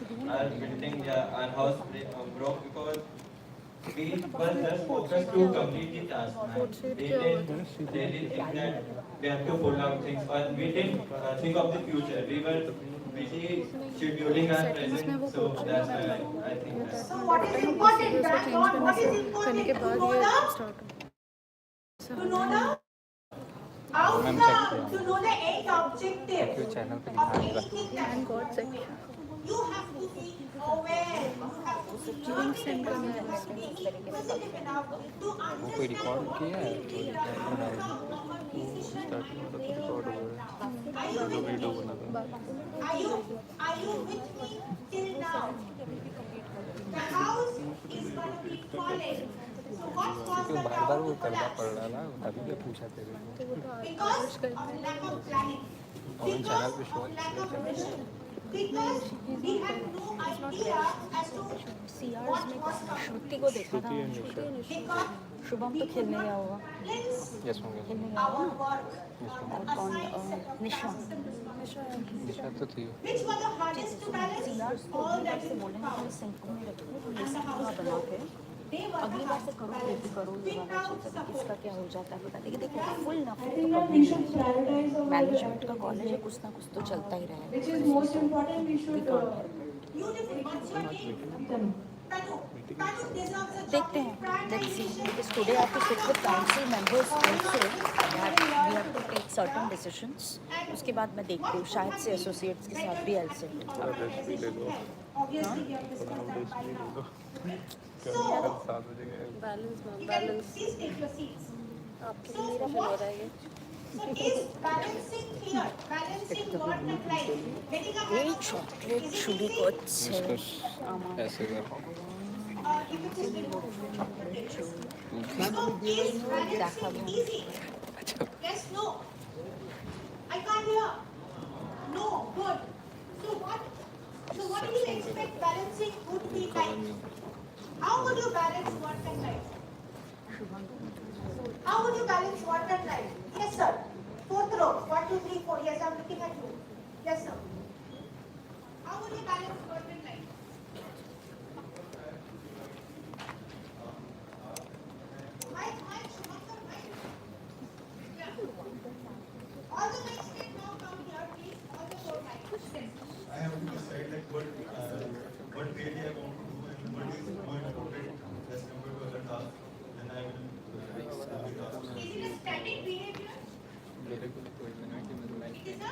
our building, yeah, our house broke because we were just focused to complete the task, man. We didn't think that we have to pull out things, or we didn't think of the future. We were busy scheduling our present, so that's why I think that. So what is important, John? What is important to know the outcome, to know the end objective of anything that you are doing. You have to be aware. You have to be learned enough. You have to be inquisitive enough to understand what will be the outcome of a decision I am taking right now. Are you with me? Are you with me till now? The house is going to be falling. So what caused the tower to collapse? Because of lack of planning, because of lack of vision, because we had no idea as to what was coming. Because Shubham तो we could खेलने not गया होगा balance खेलने गया our होगा work और on the कौन assigned set of Nisha tasks and responsibilities. निशा तो थी Which were the hardest to balance? सीआर्स को All अगली बार that से is बोलेंगे power कि सिंक में रखो तो and the लिस्ट पूरा house बना के they were अगली the बार से hardest to करो ये भी balance. करो ये वाला Without चीज़ अभी support. किसका क्या हो जाता है पता नहीं कि देखो फुल ना I फुल think तो that कभी we नहीं should prioritize our मैनेजमेंट का कॉलेज है activities. कुछ ना कुछ तो चलता ही Which रहेगा is most important, we should. You didn't. What's your name? Tanu. Tanu. Tanu deserves a देखते chocolate. हैं let's see Prioritization. Because today I have to sit with council members also that we have to take certain decisions उसके बाद मैं देखती हूँ शायद से associates के साथ भी I sit Obviously, we have discussed that by now. So, balance please take your seats. आपके So, लिए सेशन हो रहा है ये so is balancing here, balancing work and life, getting a এই hand of chocolate is it শুরু easy? করছে আমার If it is so is balancing easy? Yes, no. I can't hear. No, good. So what do you expect balancing would be like? How would you balance work and life? How would you balance work and life? Yes, sir. Fourth row. 1, 2, 3, 4. Yes, I'm looking at you. Yes, sir. How would you balance work and life? Mike, Shumankar, Mike. Yeah. All the mics can now come here, please. All the 4 mics. I have to decide like what really I want to do and what is more important as compared to other tasks. Then I will the task. Is it a static behavior? It is a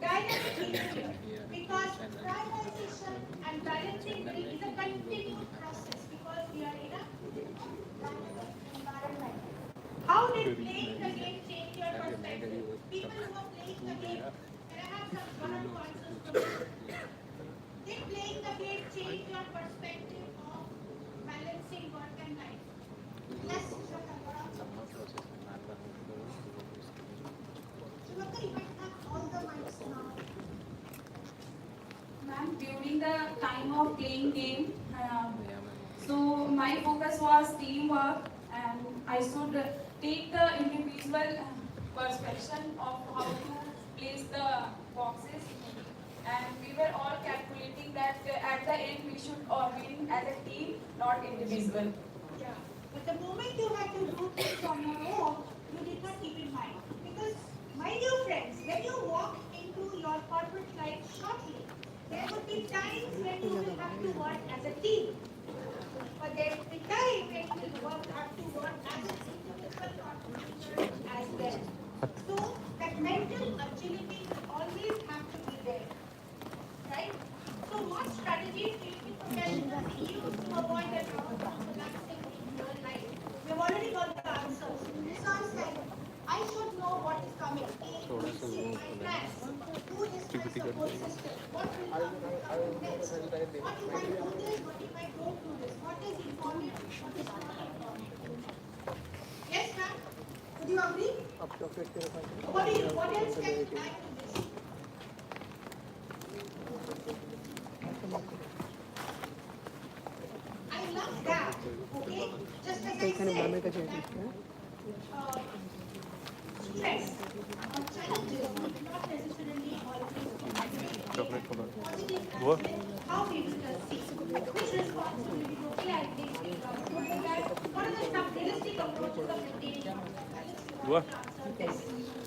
dynamic behavior. Because prioritization and balancing is a continuous process because we are in a dynamic environment. How did playing the game change your perspective? People who are playing the game, and I have some one-on-one answers from you. Did playing the game change your perspective of balancing work and life? Yes, Shweta. Shweta, you might have all the mics now. Ma'am, during the time of playing game, so my focus was teamwork and I should take the individual perception of how to place the boxes and we were all calculating that at the end we should all win as a team, not individual. Yeah. But the moment you had to do things on your own, you did not keep in mind. Because, my dear friends, when you walk into your corporate life shortly, there would be times when you will have to work as a team. But there will be times when you will have to work as an individual contributor as well. So, that mental agility will always have to be there. Right? So, what strategies do you think professionals use to avoid a lot of collapsing in your life? We've already got the answers. This sounds like I should know what is coming. A, B, C, my plans. Who is my support system? What will come next? What if I do this? What if I don't do this? What is important? What is not important? Yes, ma'am? Would you agree? What else can you add to this? I love that. Okay? Just as I said, that, stress or challenges do not necessarily always positive aspect, how people perceive, which responsibility totally I think we look at, what are the some realistic approaches of maintaining balance? You want to answer this,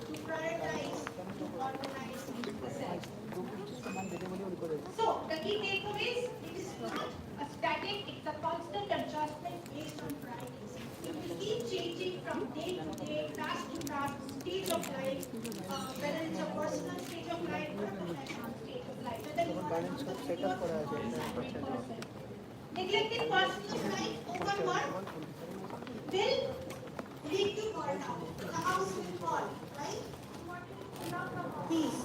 to prioritize, to organize the self. So, the key takeaways, it is not a static, it's a constant adjustment based on priorities. It will keep changing from day to day, task to task, stage of life, whether it's a personal stage of life or a professional stage of life, whether you are an entrepreneur or a salaried person. Neglecting personal life over work will lead to burnout. The house will fall, right? You want to love your hobbies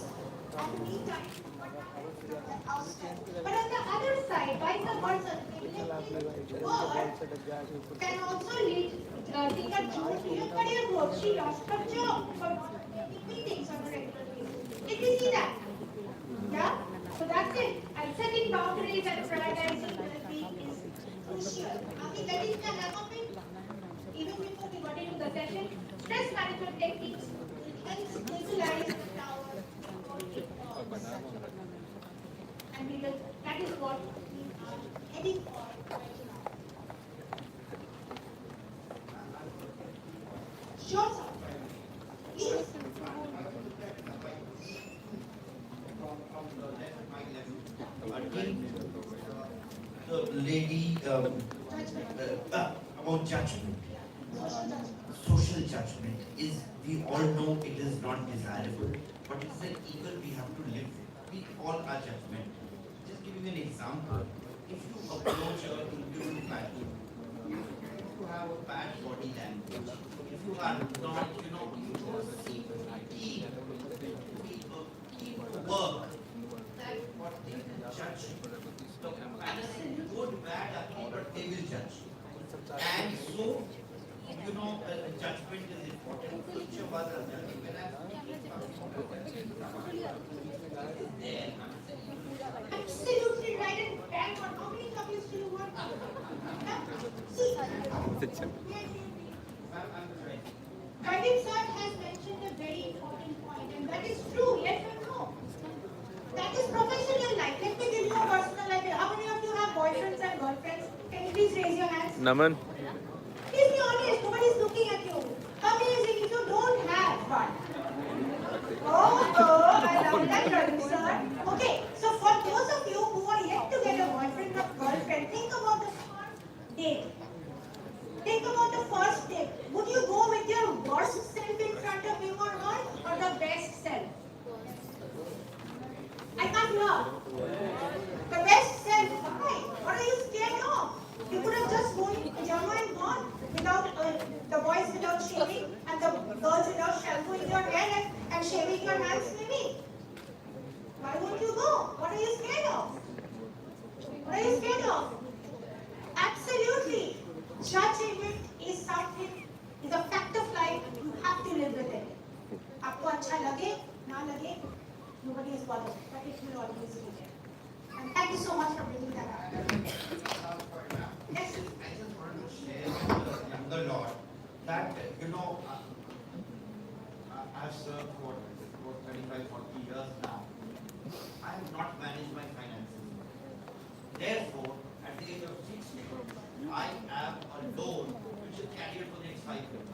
and me time. What happens to that house then? But on the other side, vice versa, neglecting work can also lead Tika June to your career growth. She lost her job for not attending meetings on a regular basis. Did we see that? Yeah? So that's it. And setting boundaries and prioritizing well-being is crucial. Are we getting the hang of it? Even before we got into the session, stress management techniques will help stabilize the tower before it falls. And that is what we are heading for right now. Sure, sir. Please. The lady about judgment, social judgment is, we all know it is not desirable, but it's an evil we have to live with. We all are judgment. Just giving an example, if you approach a beautiful family, if you have a bad body language, if you are not, if you don't seem to keep to work, that what they will judge you. The medicine, good, bad, ugly, but they will judge you. And so, judgment is important. Each of us are judging. When I'm speaking there, Absolutely right and bang on. How many couples do you work on? See, Praveen sir has mentioned a very important point, and that is true, yes or no? That is professional life. Let me give you a personal life. How many of you have boyfriends and girlfriends? Can you please raise your hands? Naman. Please be honest. Nobody is looking at you. Amazing if you don't have one. Oh, I love that, Praveen sir. Okay, so for those of you who are yet to get a boyfriend or girlfriend, think about the first date. Think about the first date. Would you go with your worst self in front of him or her, or the best self? I can't hear. The best self. Why? What are you scared of? You could have just gone pajama and gone without the boys without shaving and the girls without shampooing your hair and shaving your hands maybe. Why won't you go? What are you scared of? What are you scared of? Absolutely. Judging it is something, is a fact of life. You have to live with it. आपको अच्छा लगे, ना लगे, nobody is bothered, but it will always be there. And thank you so much for bringing that up. Yes. I just wanted to share with the younger lot that, I've served for 35, 40 years now. I have not managed my finances. Therefore, at the age of 60, I have a loan which will carry it for the next 5 years.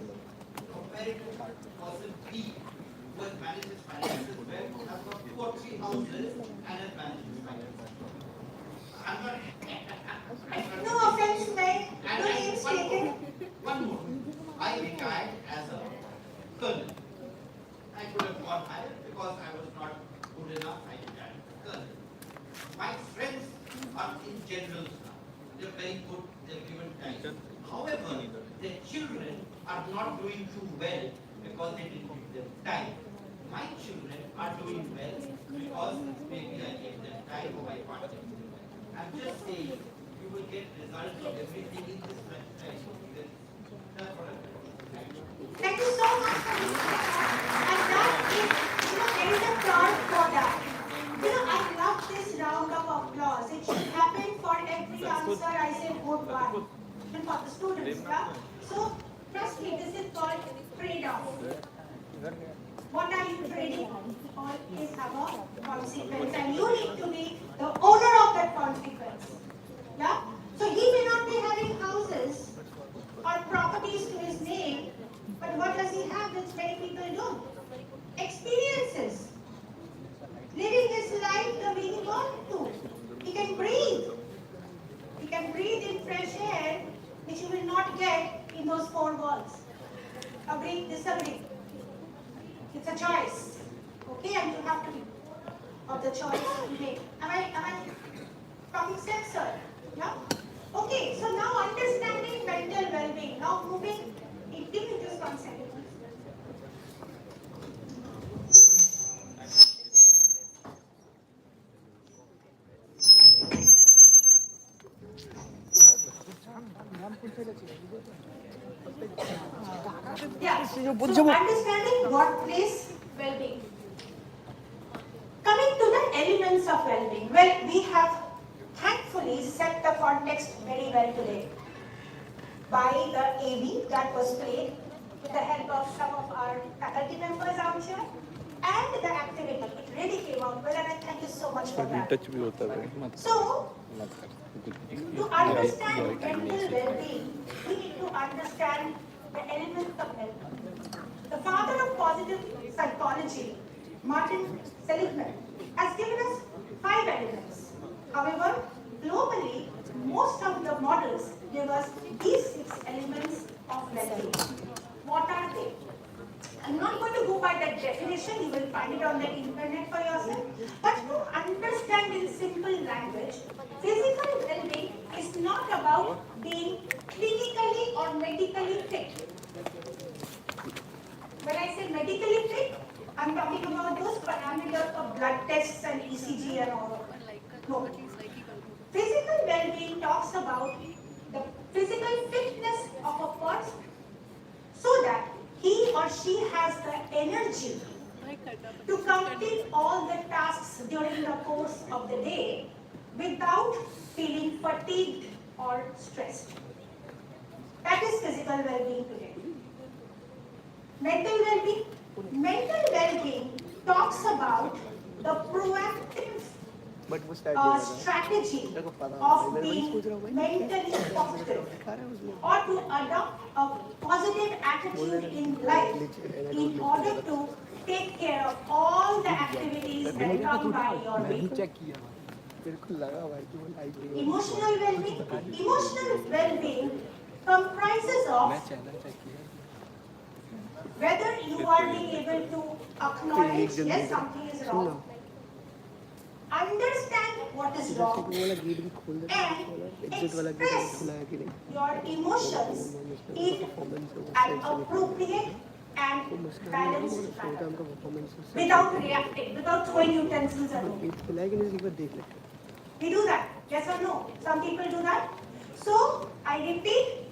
Compared to person B, who has managed his finances well, has got 2 or 3 houses and has managed his finances. I'm not. No offense, Meg. No names taken. One more. I retired as a colonel. I could have gone higher because I was not good enough. I retired as a colonel. My friends are in generals now. They're very good. They're given time. However, their children are not doing too well because they didn't give them time. My children are doing well because maybe I gave them time or my partner. I'm just saying you will get results of everything in this lifetime. That's what I'm saying. Thank you so much for listening. And that is, there is a card for that. I love this round of applause. It should happen for every answer I say good one. Even for the students, yeah? So, trust me, this is called trade-off. What are you trading? Always have a consequence, and you need to be the owner of that consequence. Yeah? So he may not be having houses or properties to his name, but what does he have which many people don't? Experiences. Living his life the way he wants to. He can breathe. He can breathe in fresh air, which you will not get in those four walls. Agree, disagree. It's a choice. Okay, and you have to be of the choice you make. Am I talking sense, sir? Yeah? Okay, so now understanding mental well-being. Now moving, give me just 1 second. Yeah, so understanding workplace well-being. Coming to the elements of well-being. Well, we have thankfully set the context very well today by the AV that was played with the help of some of our faculty members out here and the activity. It really came out well, and I thank you so much for that. So, to understand mental well-being, we need to understand the elements of well-being. The father of positive psychology, Martin Seligman, has given us 5 elements. However, globally, most of the models give us these 6 elements of well-being. What are they? I'm not going to go by that definition, you will find it on the internet for yourself. But to understand in simple language, physical well-being is not about being clinically or medically fit. When I say medically fit, I'm talking about those parameters of blood tests and ECG and all of that. No. Physical well-being talks about the physical fitness of a person so that he or she has the energy to complete all the tasks during the course of the day without feeling fatigued or stressed. That is physical well-being today. Mental well-being. Mental well-being talks about the proactive strategy of being mentally positive or to adopt a positive attitude in life in order to take care of all the activities that come by your way. Emotional well-being. Emotional well-being comprises of whether you are being able to acknowledge, yes, something is wrong, understand what is wrong, and express your emotions in an appropriate and balanced manner, without reacting, without throwing utensils at home. We do that, yes or no? Some people do that. So, I repeat,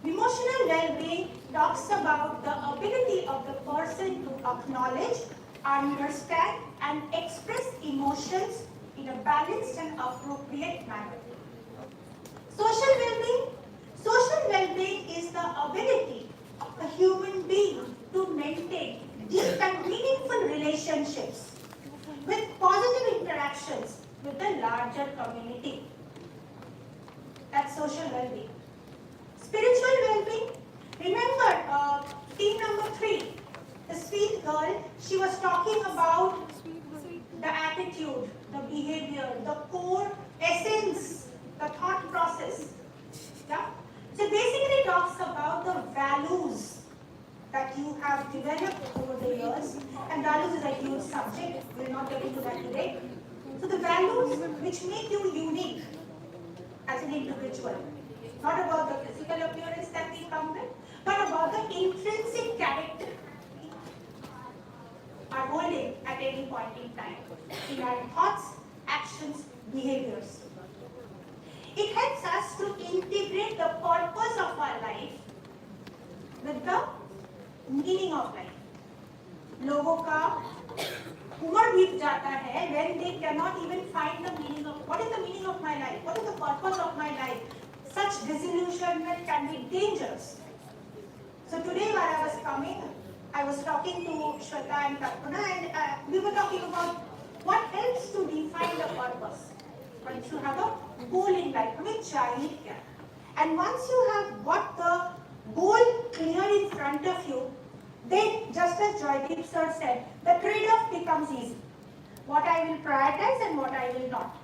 emotional well-being talks about the ability of the person to acknowledge, understand, and express emotions in a balanced and appropriate manner. Social well-being. Social well-being is the ability of a human being to maintain deep and meaningful relationships with positive interactions with the larger community. That's social well-being. Spiritual well-being. Remember, team number 3, the sweet girl, she was talking about the attitude, the behavior, the core essence, the thought process. Yeah? So basically talks about the values that you have developed over the years, and values is a huge subject, we'll not get into that today. So the values which make you unique as an individual. Not about the physical appearance that we come with, but about the intrinsic character are holding at any point in time in our thoughts, actions, behaviors. It helps us to integrate the purpose of our life with the meaning of life. लोगों का उम्र बीत जाता है when they cannot even find the meaning of what is the meaning of my life, what is the purpose of my life. Such disillusionment can be dangerous. So today while I was coming, I was talking to Shweta and Kalpana, and we were talking about what helps to define the purpose. Once you have a goal in life, हमें चाहिए क्या? And once you have got the goal clear in front of you, then just as Joydeep sir said, the trade-off becomes easy. What I will prioritize and what I will not.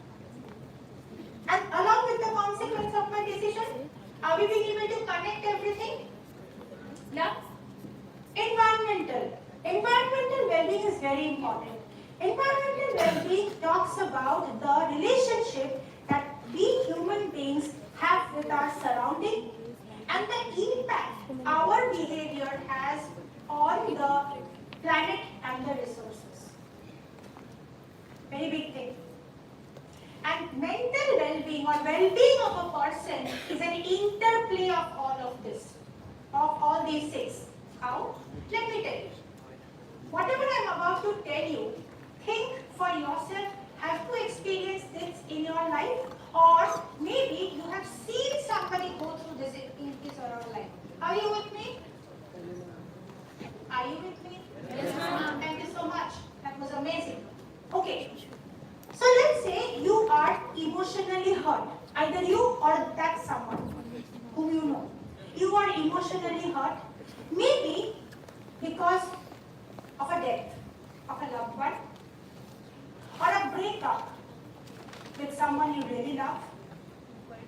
And along with the consequence of my decision, are we being able to connect everything? Yeah? Environmental well-being is very important. Environmental well-being talks about the relationship that we human beings have with our surrounding and the impact our behavior has on the planet and the resources. Very big thing. And mental well-being or well-being of a person is an interplay of all of this, of all these six. How? Let me tell you. Whatever I'm about to tell you, think for yourself, have to experience this in your life, or maybe you have seen somebody go through this in his or her life. Are you with me? Are you with me? Yes, ma'am. Thank you so much. That was amazing. Okay. So let's say you are emotionally hurt. Either you or that someone whom you know. You are emotionally hurt. Maybe because of a death of a loved one, or a breakup with someone you really love,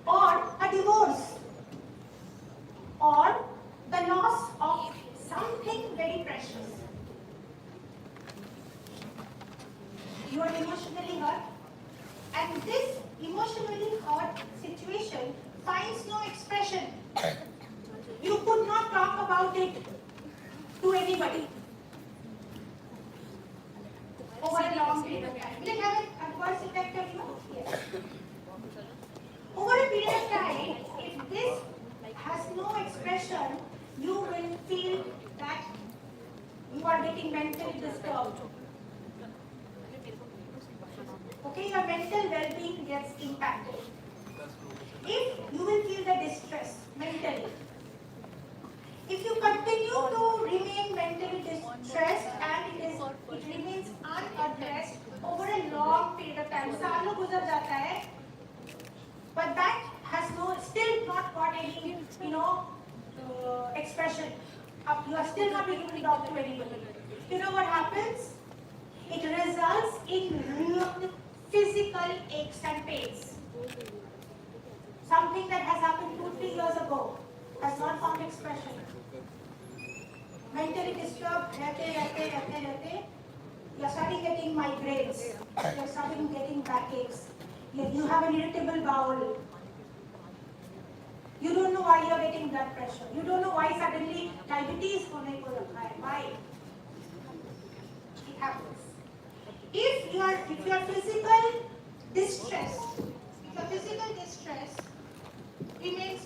or a divorce, or the loss of something very precious. You are emotionally hurt, and this emotionally hurt situation finds no expression. You could not talk about it to anybody over a long period of time. Will it have an adverse effect on you? Yes. Over a period of time, if this has no expression, you will feel that you are getting mentally disturbed. Okay, your mental well-being gets impacted. If you will feel the distress mentally, if you continue to remain mentally distressed and it remains unaddressed over a long period of time, सालों गुजर जाता है, but that has still not got any, expression. You are still not able to talk to anybody. You know what happens? It results in real physical aches and pains. Something that has happened 2-3 years ago has not found expression. Mentally disturbed, रहते, you're starting getting migraines, you're starting getting backaches, you have an irritable bowel, you don't know why you're getting blood pressure, you don't know why suddenly diabetes होने को रखा है, why? It happens. If your physical distress remains,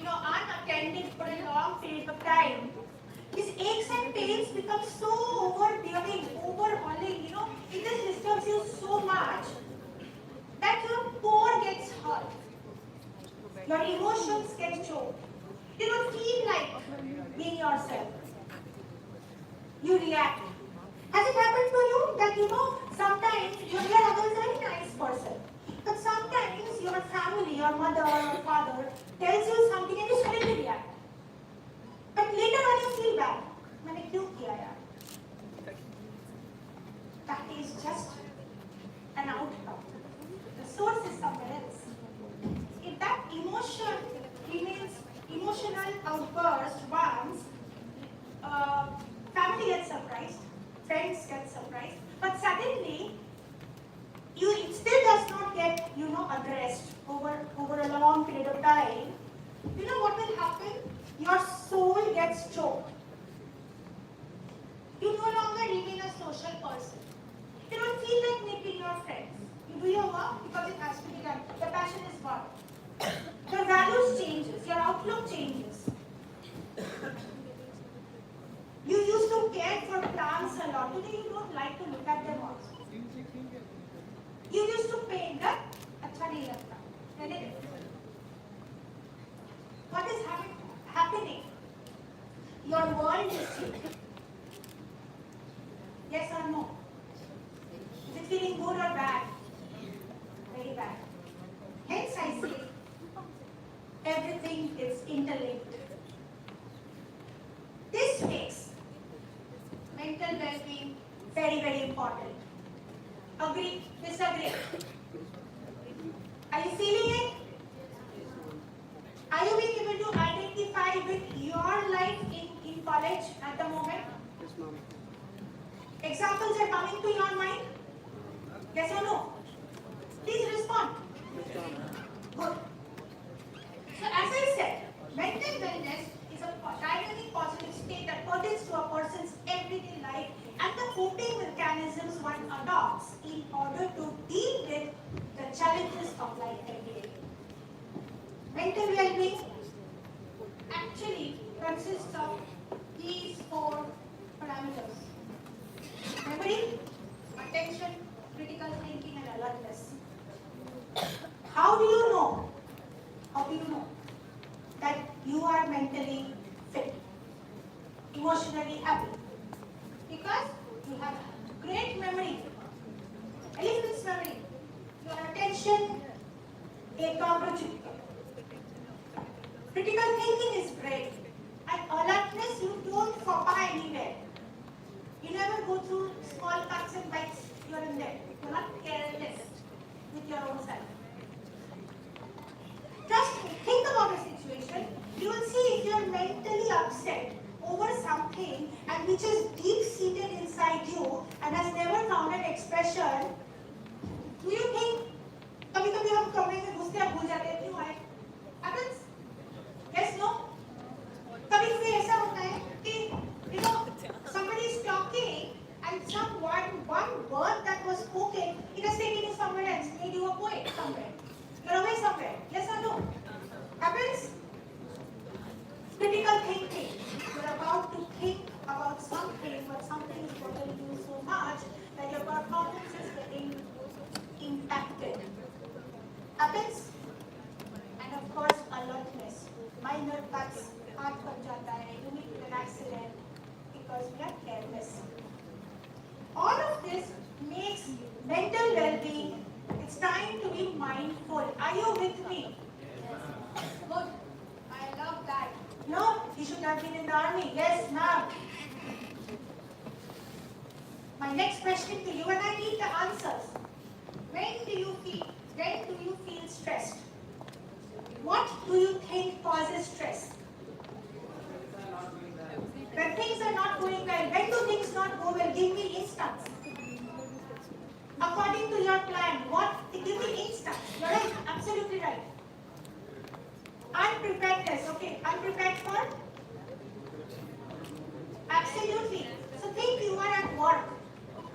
unattended for a long period of time, these aches and pains become so overbearing, overhauling, it just disturbs you so much that your core gets hurt. Your emotions get choked. You don't feel like being yourself. You react. Has it happened to you that, sometimes you're a very nice person, but sometimes your family, your mother or father tells you something and you suddenly react. But later on you feel bad. मैंने क्यों किया यार? That is just an outcome. The source is somewhere else. If that emotion remains emotional outburst once, family gets surprised, friends get surprised, but suddenly it still does not get, addressed over a long period of time. You know what will happen? Your soul gets choked. You no longer remain a social person. You don't feel like meeting your friends. You do your work because it has to be done. The passion is gone. Your values changes. Your outlook changes. You used to care for plants a lot. Today you don't like to look at them also. You used to paint. अच्छा नहीं लगता. What is happening? Your world is changing. very, very important. Agree? Disagree? Are you feeling it? Are you being able to identify with your life in college at the moment? Examples are coming to your mind? Yes or no? Please respond. Good. So as I said, mental wellness is a dynamic positive state that pertains to a person's everyday life and the coping mechanisms one adopts in order to deal with the challenges of life every day. Mental well-being actually consists of these four parameters: memory, attention, critical thinking, and alertness. How do you know? How do you know that you are mentally fit, emotionally happy? Because you have great memory, elephant's memory, your attention, ekagrachita. Critical thinking is great. And alertness, you don't foppa anywhere. You never go through small cuts and bites here and there. You're not careless with your own self. Just think about a situation. You will see if you're mentally upset over something and which is deep-seated inside you and has never found an expression. Do you think कभी-कभी हम कमरे में घुसते हैं भूल जाते हैं क्यों आए? Happens? Yes, no? कभी-कभी ऐसा होता है कि somebody is talking and one word that was spoken, it has taken you somewhere else, made you a poet somewhere. You're away somewhere. Yes or no? Happens? Critical thinking. You're about to think about something, but something is bothering you so much that your performance is getting impacted. Happens? And of course, alertness. Minor cuts, heart cut jata hai, you meet with an accident because we are careless. All of this makes mental well-being. It's time to be mindful. Are you with me? Good. I love that. No, you should have been in the army. Yes, ma'am. My next question to you, and I need the answers. When do you feel stressed? What do you think causes stress? When things are not going well, when do things not go well? Give me instance. According to your plan, what? Give me instance. You're right, absolutely right. Unpreparedness, okay. Unprepared for? Absolutely. So think you are at work.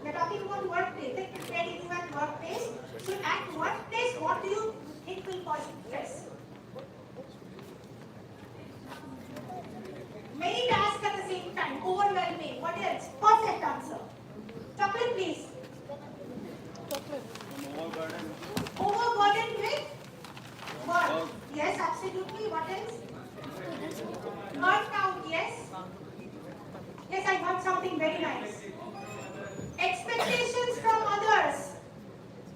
We're talking about workplace. Think prepared if you are at workplace. So at workplace, what do you think will cause stress? Many tasks at the same time, overwhelming. What else? Perfect answer. Chocolate, please. Overburdened with work. Yes, absolutely. What else? Burnt out. Yes. Yes, I got something very nice. Expectations from others.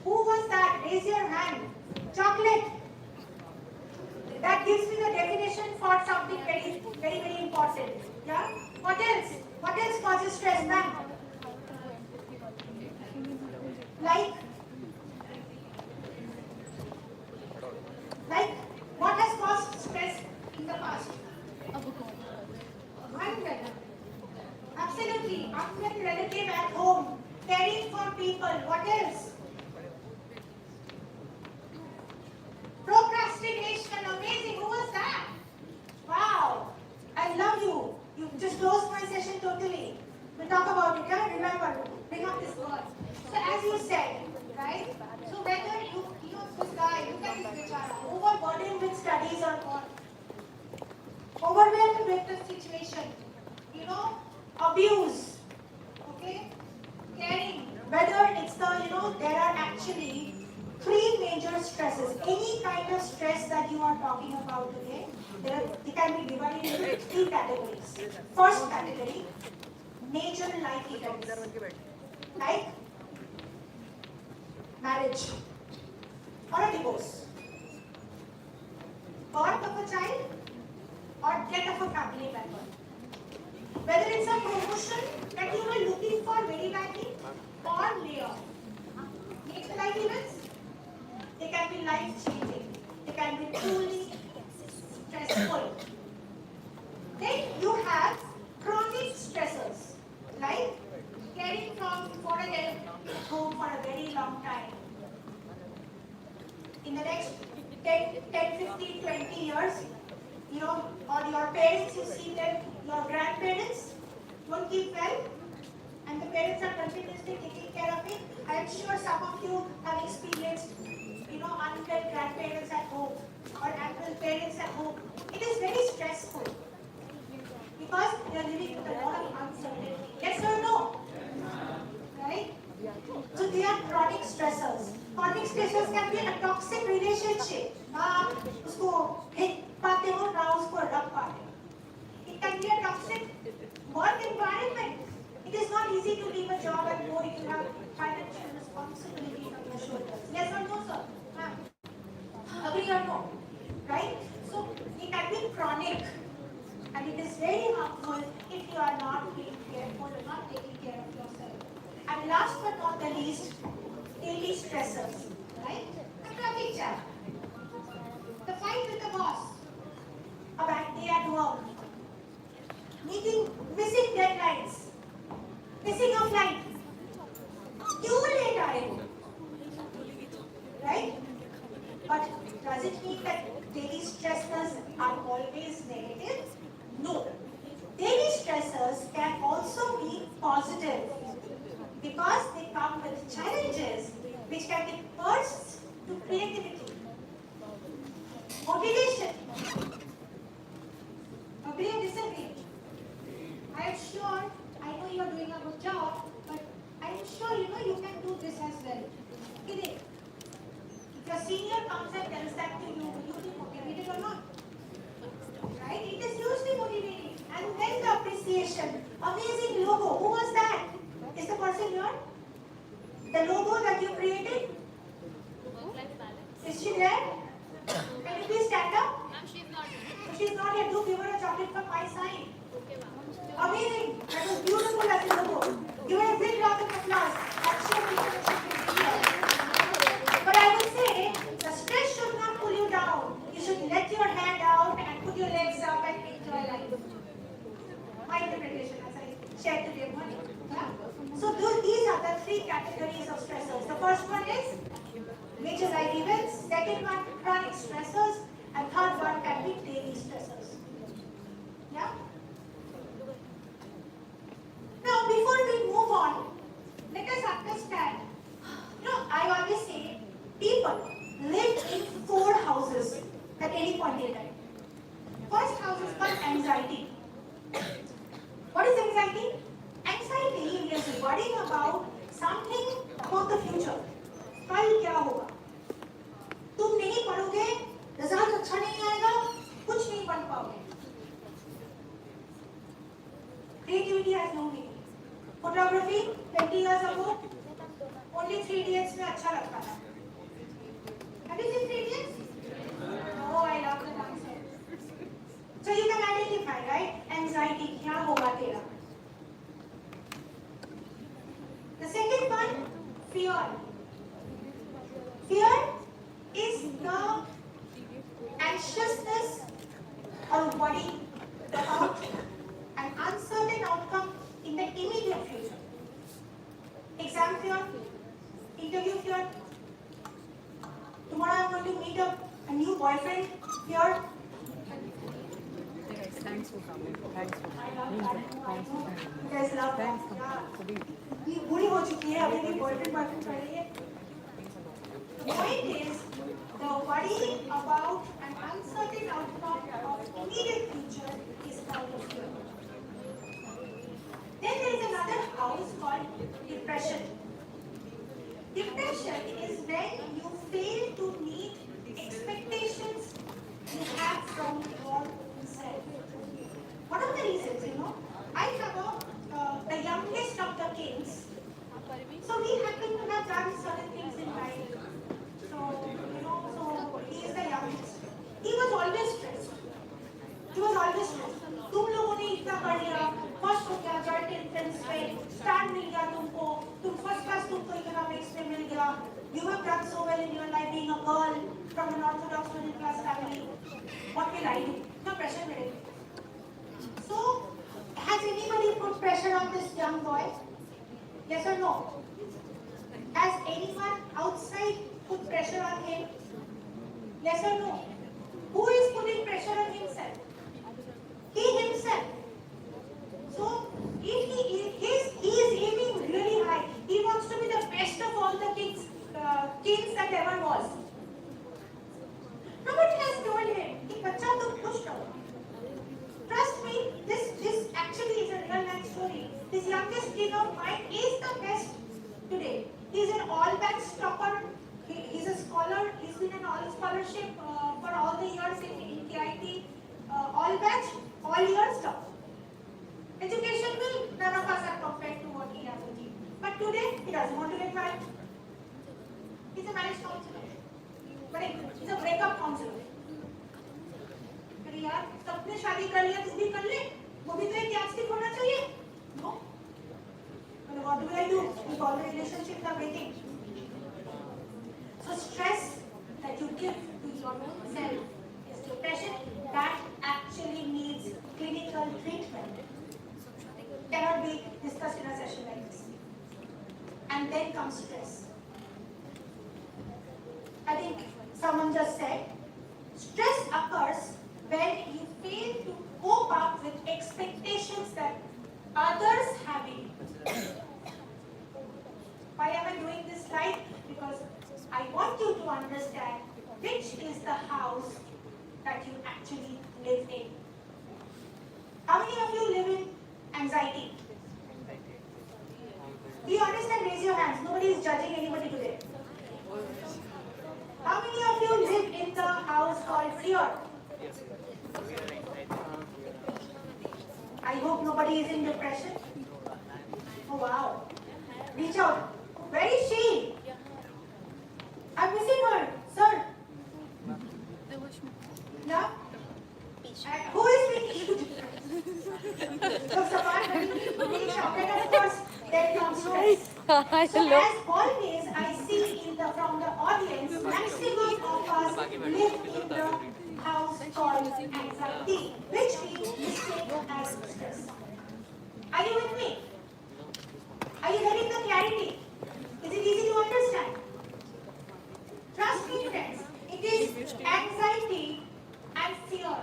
Who was that? Raise your hand. Chocolate. That gives me the definition for something very, very, very important. Yeah? What else? What else causes stress, ma'am? Like what has caused stress in the past? Unwell. Absolutely. Unwell relative at home. Caring for people. What else? Procrastination. Amazing. Who was that? Wow. I love you. You just closed my session totally. We'll talk about it. Yeah? Remember, bring up this word. So as you said, right? So whether this guy, look at this bichara, overburdened with studies or what? Overwhelmed with the situation. Abuse. Okay? Caring. Whether it's there are actually three major stresses. Any kind of stress that you are talking about today, it can be divided into three categories. First category, major life events. Like marriage or a divorce, birth of a child or death of a family member. Whether it's a promotion that you were looking for very badly or layoff. Next life events, they can be life-changing. They can be truly stressful. Then you have chronic stressors, like caring for a home for a very long time. In the next 10, 15, 20 years, or your parents, you see them, your grandparents won't keep well, and the parents are continuously taking care of it. I am sure some of you have experienced, unwell grandparents at home or unwell parents at home. It is very stressful because they are living with a lot of uncertainty. Yes or no? Right? So they are chronic stressors. Chronic stressors can be a toxic relationship. उसको hit पाते हो ना उसको रख पाते हो. It can be a toxic work environment. It is not easy to leave a job and go if you have financial responsibilities on your shoulders. Yes or no, sir? Agree or no? Right? So it can be chronic, and it is very harmful if you are not being careful or not taking care of yourself. And last but not the least, daily stressors. Right? A traffic jam, the fight with the boss, a bad day at work, missing deadlines, missing a flight, too late आए हो, right? But does it mean that daily stressors are always negative? No. Daily stressors can also be positive because they come with challenges which can be bursts to creativity, motivation. Agree or disagree? I am sure, I know you are doing a good job, but I am sure you can do this as well. If your senior comes and tells that to you, will you be motivated or not? Right? It is hugely motivating. And then the appreciation. Amazing logo. Who was that? Is the person here? The logo that you created? Is she there? Can you please stand up? If she's not here, do give her a chocolate from my side. Amazing. That was beautiful as a logo. Give her a big round of applause. I'm sure people should be here. But I would say, the stress should not pull you down. You should let your hand out and put your legs up and enjoy life. My interpretation as I shared today morning. Yeah? So these are the three categories of stressors. The first one is major life events. Second one, chronic stressors. And third one can be daily stressors. Yeah? Now, before we move on, let us understand. I always say people live in 4 houses at any point in time. First house is called anxiety. What is anxiety? Anxiety is worrying about something about the future. कल क्या होगा? तुम नहीं पढ़ोगे, result अच्छा नहीं आएगा, कुछ नहीं पढ़ पाओगे. Creativity has no meaning. Photography 20 years ago, only 3 Idiots में अच्छा लगता था. Have you seen 3 Idiots? Oh, I love the concept. So you can identify, right? Anxiety, क्या होगा तेरा? The second one, fear. Fear is the anxiousness or worry about an uncertain outcome in the immediate future. Exam fear, interview fear. Tomorrow I'm going to meet a new boyfriend fear. Thanks for coming. Thanks for I love that. You guys love that. Yeah. ये बूढ़ी हो चुकी है, अभी भी boyfriend कर रही है. The point is, the worry about an uncertain outcome of immediate future is called a fear. Then there is another house called depression. Depression is when you fail to meet expectations you have from your own self. What are the reasons, I have the youngest of the kings. So we happen to have done certain things in life. So he is the youngest. He was always stressed. तुम लोगों ने इतना कर लिया, first presidents में star मिल गया तुमको, तुम फर्स्ट क्लास तुमको इकोनॉमिक्स में मिल गया, you have done so well in your life being a girl from an orthodox middle class family. What will I do? No pressure मेरे पे. So, has anybody put pressure on this young boy? Yes or no? Has anyone outside put pressure on him? Yes or no? Who is putting pressure on himself? He himself. So, if he is aiming really high, he wants to be the best of all the kings that ever was. Nobody has told him, कि बच्चा तुम खुश रहो. Trust me, this actually is a real life story. This youngest kid of mine is the best today. He's an all batch topper. He's a scholar. He's been an all scholarship for all the years in KIT. All batch, all years top. Education will, none of us are compared to what he has achieved. But today, he doesn't want to get married. He's a marriage counselor. But he's a breakup counselor. अरे यार, सबने शादी कर लिया, तुम भी कर ले. वो भी तो एक यादस्टिक होना चाहिए. No. But what do I do if all the relationships are breaking? So stress that you give to yourself is depression that actually needs clinical treatment. Cannot be discussed in a session like this. And then comes stress. I think someone just said, stress occurs when you fail to cope up with expectations that others have in you. Why am I doing this slide? Because I want you to understand which is the house that you actually live in. How many of you live in anxiety? Be honest and raise your hands. Nobody is judging anybody today. How many of you live in the house called fear? I hope nobody is in depression. Oh wow. Reach out. Where is she? I'm missing her. Sir. Yeah? Who is speaking? So Samar, when you shouted at first, then comes stress. So as always, I see from the audience, maximum of us live in the house called anxiety, which we mistake as stress. Are you with me? Are you getting the clarity? Is it easy to understand? Trust me, friends, it is anxiety and fear.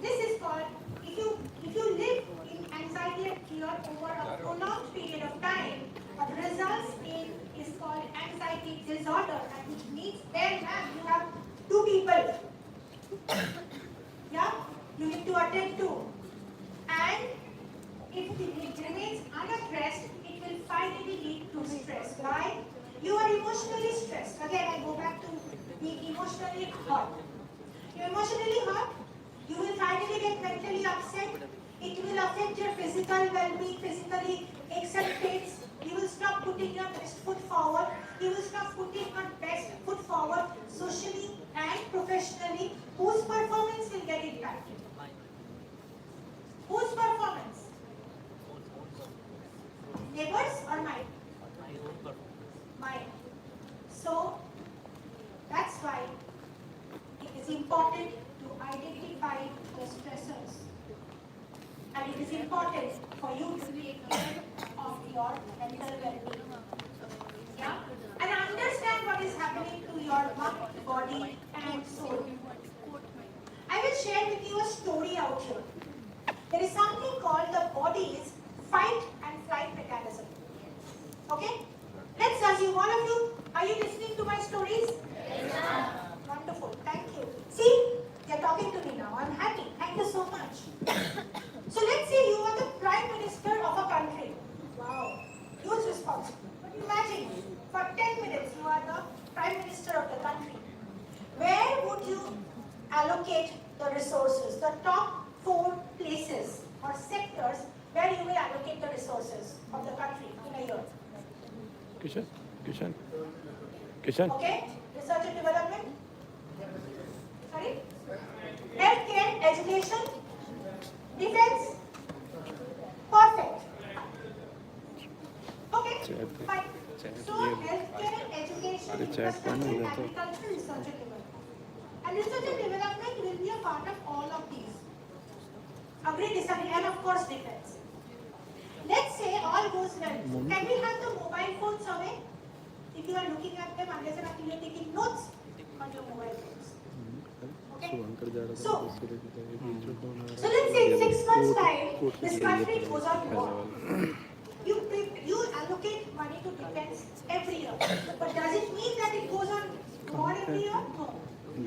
This is called, if you live in anxiety and fear over a prolonged period of time, what results in is called anxiety disorder, and which means there you have two people. Yeah, you need to attend to. And if it remains unaddressed, it will finally lead to stress. Why? You are emotionally stressed. Again, I go back to being emotionally hurt. You're emotionally hurt. You will finally get mentally upset. It will affect your physical well-being, physically acceptance. You will stop putting your best foot forward. You will stop putting your best foot forward socially and professionally. Whose performance will get impacted? Whose performance? Neighbors or mine? Mine. So, that's why it is important to identify the stressors. And it is important for you to take care of your mental well-being. Yeah? And understand what is happening to your mind, body, and soul. I will share with you a story out here. There is something called the body's fight and flight mechanism. Okay? Let's assume all of you, are you listening to my stories? Yes. Wonderful. Thank you. See, you're talking to me now. I'm happy. Thank you so much. So let's say you are the Prime Minister of a country. Wow. Huge responsibility. But imagine, for 10 minutes you are the Prime Minister of the country. Where would you allocate the resources? The top 4 places or sectors where you will allocate the resources of the country in a year. Kishan. Okay? Research and development? Sorry? Healthcare, education, defense, infrastructure, agriculture, research and development. And research and development will be a part of all of these. Agree, disagree, and of course defense. Let's say all goes well. Can we have the mobile phones away? If you are looking at them, unless and until you are taking notes on your mobile phones. Okay? So let's say in 6 months' time, this country goes on war. You allocate money to defense every year. But does it mean that it goes on war every year? No.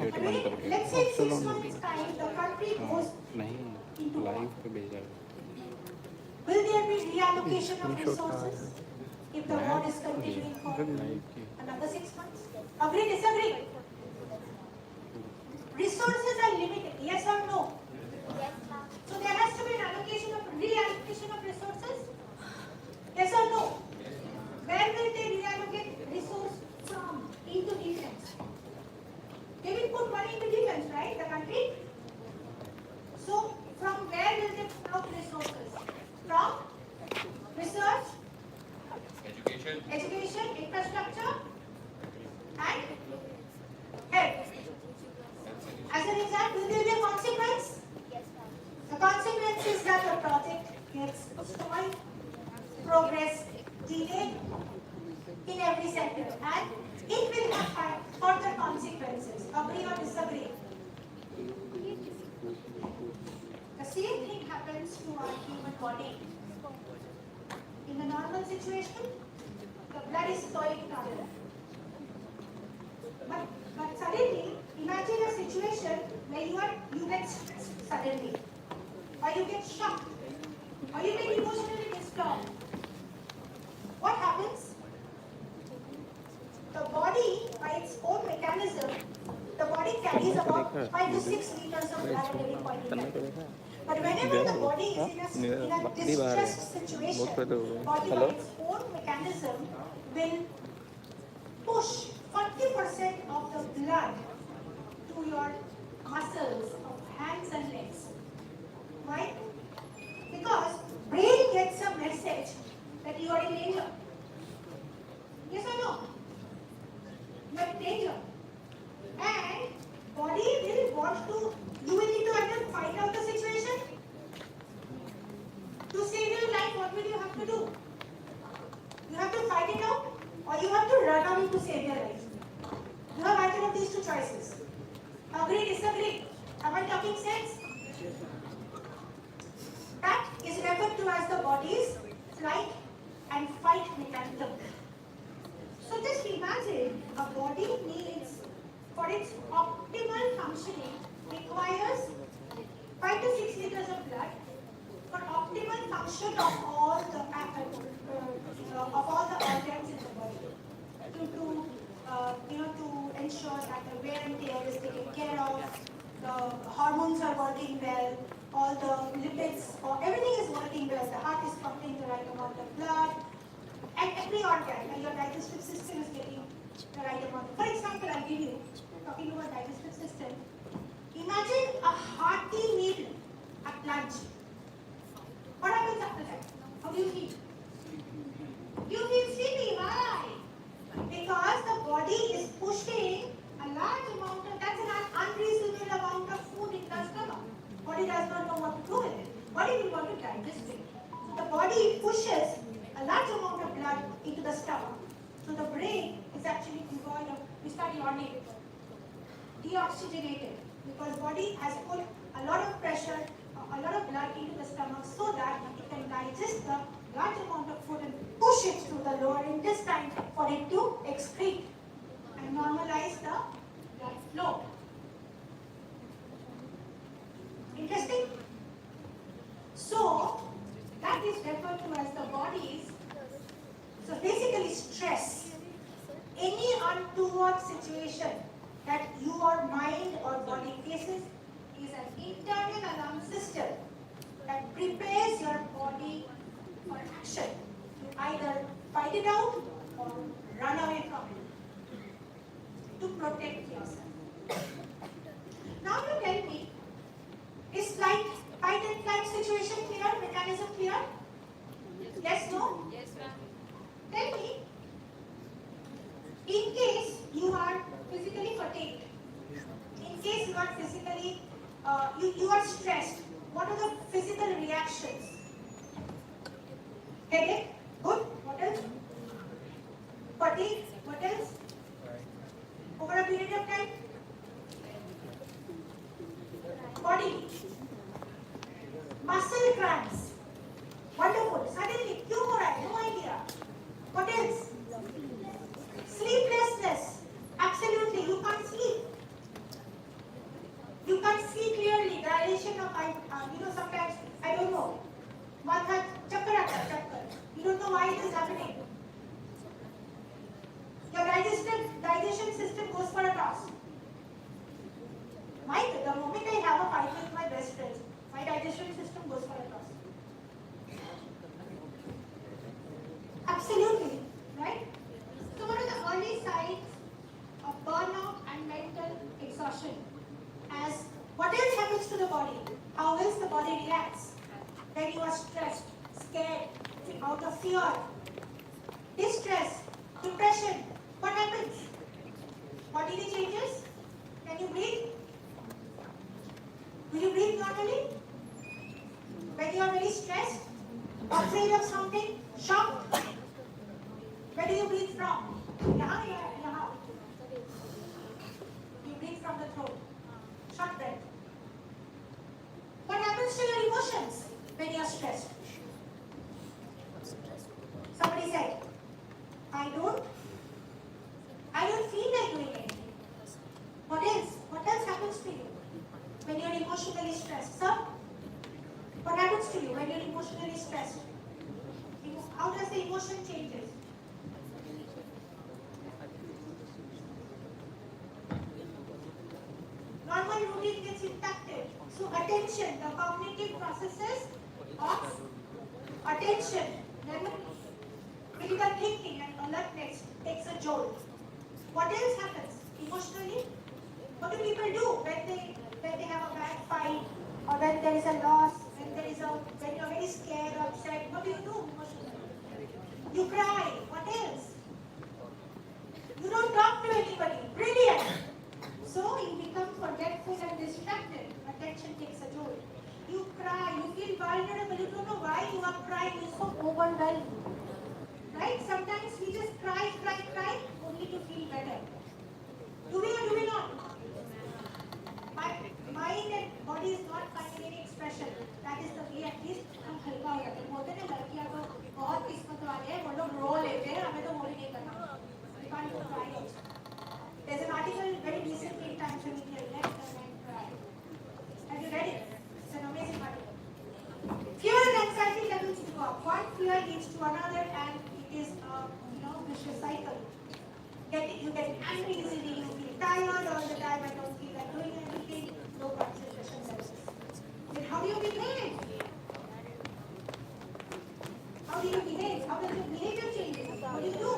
I mean, let's say in 6 months' time, the country goes into war. Will there be reallocation of resources if the war is continuing for another 6 months? Agree, disagree? Resources are limited, yes or no? So there has to be an reallocation of resources? Yes or no? Where will they reallocate resource from into defense? They will put money into defense, right, the country? So from where will they put out resources? From research, education, infrastructure, and health. As a result, will there be a consequence? The consequence is that the project gets stalled, progress delayed in every sector, and it will have further consequences. Agree or disagree? The same thing happens to our human body. In the normal situation, the blood is flowing normal. But suddenly, imagine a situation where you get stressed suddenly, or you get shocked, or you get emotionally disturbed. What happens? The body, by its own mechanism, the body carries about 5 to 6 liters of blood at any point in time. But whenever the body is in a distressed situation, body by its own mechanism will push 40% of the blood to your muscles of hands and legs. Why? Because brain gets a message that you are in danger. Yes or no? You are in danger. And body will want to, you will need to find out the situation. To save your life, what will you have to do? You have to fight it out, or you have to run away to save your life. You have either of these two choices. Agree, disagree? Am I talking sense? That is referred to as the body's flight and fight mechanism. So just imagine a body needs, for its optimal functioning, requires 5 to 6 liters of blood for optimal function of all the organs in the body. To ensure that the wear and tear is taken care of, the hormones are working well, all the lipids, or everything is working well. The heart is pumping the right amount of blood, and every organ, and your digestive system is getting the right amount. For example, I'll give you, talking about digestive system, imagine a hearty meal at lunch. What happens after that? How do you feel? You feel sleepy. Why? Because the body is pushing a large amount of, that's an unreasonable amount of food in the stomach. Body does not know what to do with it. Body will want to digest it. So the body pushes a large amount of blood into the stomach. So the brain is actually devoid of, we start yawning, deoxygenated, because body has put a lot of pressure, a lot of blood into the stomach so that it can digest the large amount of food and push it through the lower intestine for it to excrete and normalize the blood flow. Interesting? So, that is referred to as the body's, so basically stress. Any untoward situation that your mind or body faces is an internal alarm system that prepares your body for action. You either fight it out or run away from it to protect yourself. Now you tell me, is fight and flight situation clear, mechanism clear? Yes, no? Yes, ma'am. Tell me, in case you are physically, you are stressed. What are the physical reactions? Headache? Good. What else? Fatigue? What else? Over a period of time? Body. Muscle cramps. Wonderful. Suddenly, no idea. What else? Sleeplessness. Absolutely, you can't sleep. You can't see clearly. Dilation of sometimes, I don't know. Matha chakkar. You don't know why it is happening. Your digestion system goes for a toss. The moment I have a fight with my best friends, my digestion system goes for a toss. Absolutely, right? So what are the early signs of burnout and mental exhaustion? As what else happens to the body? How else the body reacts? When you are stressed, scared, out of fear, distress, depression, what happens? Bodily changes? Can you breathe? Do you breathe normally? When you are very stressed, afraid of something, shocked, where do you breathe from? Yaha. You breathe from the throat. Short breath. What happens to your emotions when you are stressed? Somebody said, I don't feel like doing anything. What else? What else happens to you when you are emotionally stressed? Sir, what happens to you when you are emotionally stressed? How does the emotion changes? Normal routine gets impacted. So attention, the cognitive processes of attention, critical thinking and alertness takes a jolt. What else happens emotionally? What do people do when they have a bad fight or when there is a loss, when you're very scared or upset? What do you do emotionally? You cry. What else? You don't talk to anybody. Brilliant. So you become forgetful and distracted. Attention takes a jolt. You cry. You feel vulnerable. You don't know why you are crying. You're so overwhelmed. Right? Sometimes we just cry, only to feel better. Do we or do we not? My mind and body is not finding any expression. That is the way at least हम हल्का हो जाते हैं. बोलते हैं ना लड़कियां तो बहुत किस्मत वाले हैं. वो लोग रो लेते हैं. हमें तो वो भी नहीं करना. We can't go cry also. There's an article very recently in Times of India. Let the men cry. Have you read it? It's an amazing article. Fear and anxiety levels go up. One fear leads to another, and it is a vicious cycle. You get angry easily, you feel tired all the time, I don't feel like doing anything, low concentration levels. Then how do you behave? How do you behave? How does your behavior change? What do you do?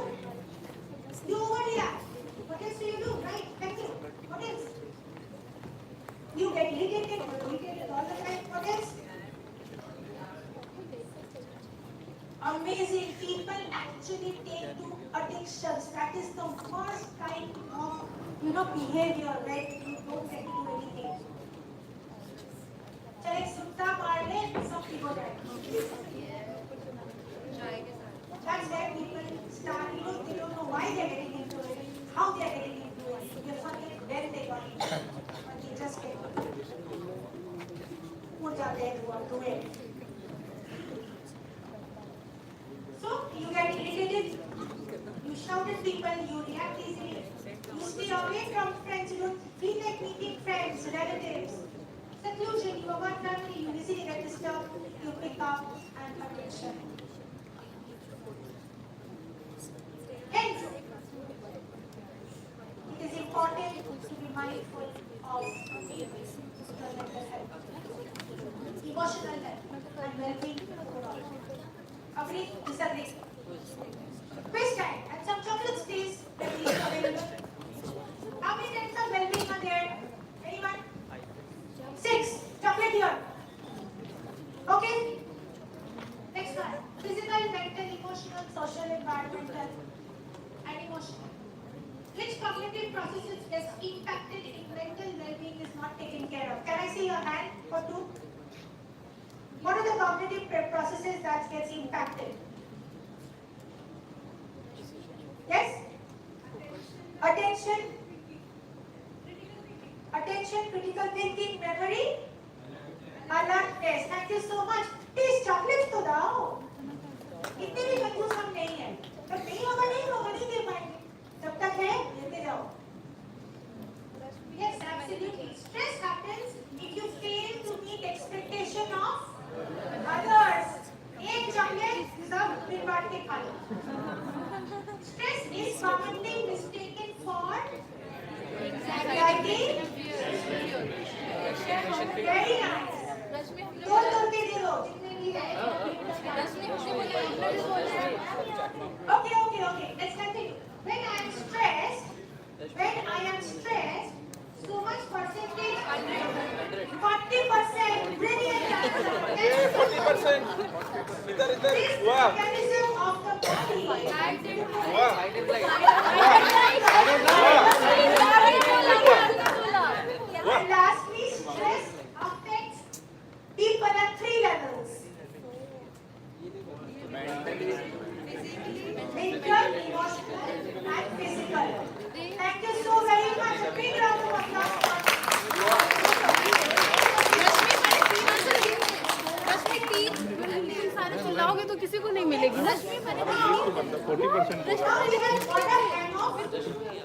You overreact. What else do you do? Right? Thank you. What else? You get irritated all the time. What else? Amazing. People actually take to addictions. That is the worst kind of behavior when you don't get to do anything. Chale sutta maar le, sab ठीक हो जाएगा. That's where people start. They don't know why they're getting into it, how they're getting into it. They forget when they got into it, but they just get into it. Put out there to it. So you get irritated, you shout at people, you react easily, you stay away from friends, you don't feel like meeting friends, relatives. Seclusion, you avoid family, you easily get disturbed, you pick up and attention. Hence, it is important to be mindful of mental health, emotional health, and well-being overall. Agree? Disagree? Quiz time. And some chocolate stays readily available. How many types of well-being are there? Anyone? 6. Chocolate here. Okay? Next one. Physical, mental, emotional, social, environmental, and emotional. Which cognitive processes gets impacted in mental well-being is not taken Number two, what are the cognitive processes that gets impacted? Yes? Attention, critical thinking, memory, alertness. Thank you so much. Please chocolates तो दाओ. इतने भी कंजूस हम नहीं हैं. जब नहीं होगा नहीं दे पाएंगे. जब तक है लेते जाओ. Yes, absolutely. Stress happens if you fail to meet expectation of others. एक चॉकलेट सब दिन बांट के खा लो. Stress is commonly mistaken for anxiety. Very nice. दो के दे दो जितने भी है. Okay. Let's continue. When I am stressed, so much percentage? 40%. Brilliant answer. 40%. This mechanism of the body. And lastly, stress affects people at 3 levels. Mental, emotional, and physical. Thank you so very much. A big round of applause for सारे चिल्लाओगे तो किसी को नहीं मिलेगी ना. 40%. Now we have got a hang of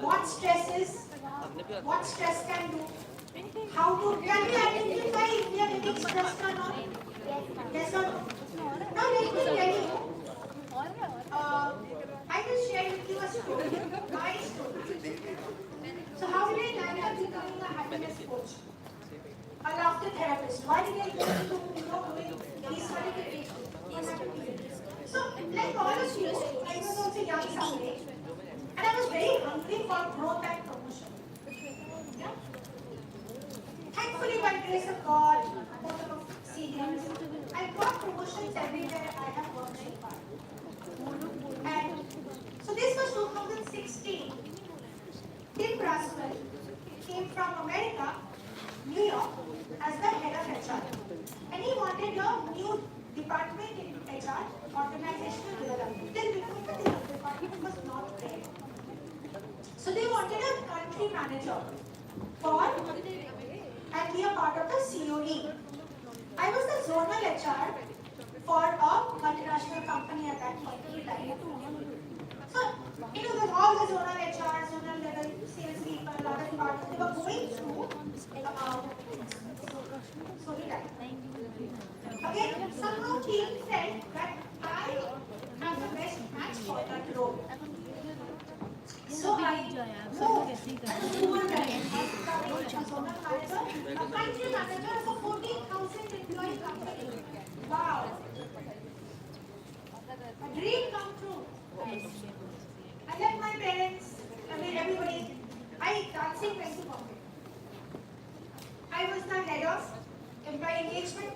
what stress can do. How to can we identify if we are getting stressed or not? Yes or no? Now let me tell you. I will share with you a story, my story. So how did I land up becoming a happiness coach? A laughter therapist. Why did I go into doing these certifications? So like all of you, I was also young someday, and I was very hungry for growth and promotion. Yeah? Thankfully, by the grace of God, both of us seniors, I got promotions everywhere I have worked so far. And so this was 2016. Tim Braswell came from America, New York, as the head of HR. And he wanted a new department in HR, organizational development. Till before the department was not there. So they wanted a country manager and be a part of the COE. I was the zonal HR for a multinational company at that point in time. So, all the zonal HR, zonal level sales people, other departments, they were going through so did I. Again, somehow team said that I am the best match for that role. So I moved to one time, a zonal manager, a country manager of a 14,000 employee company. Wow. A dream come true. I left my parents, everybody. I dancing went to Bombay. I was the head of employee engagement,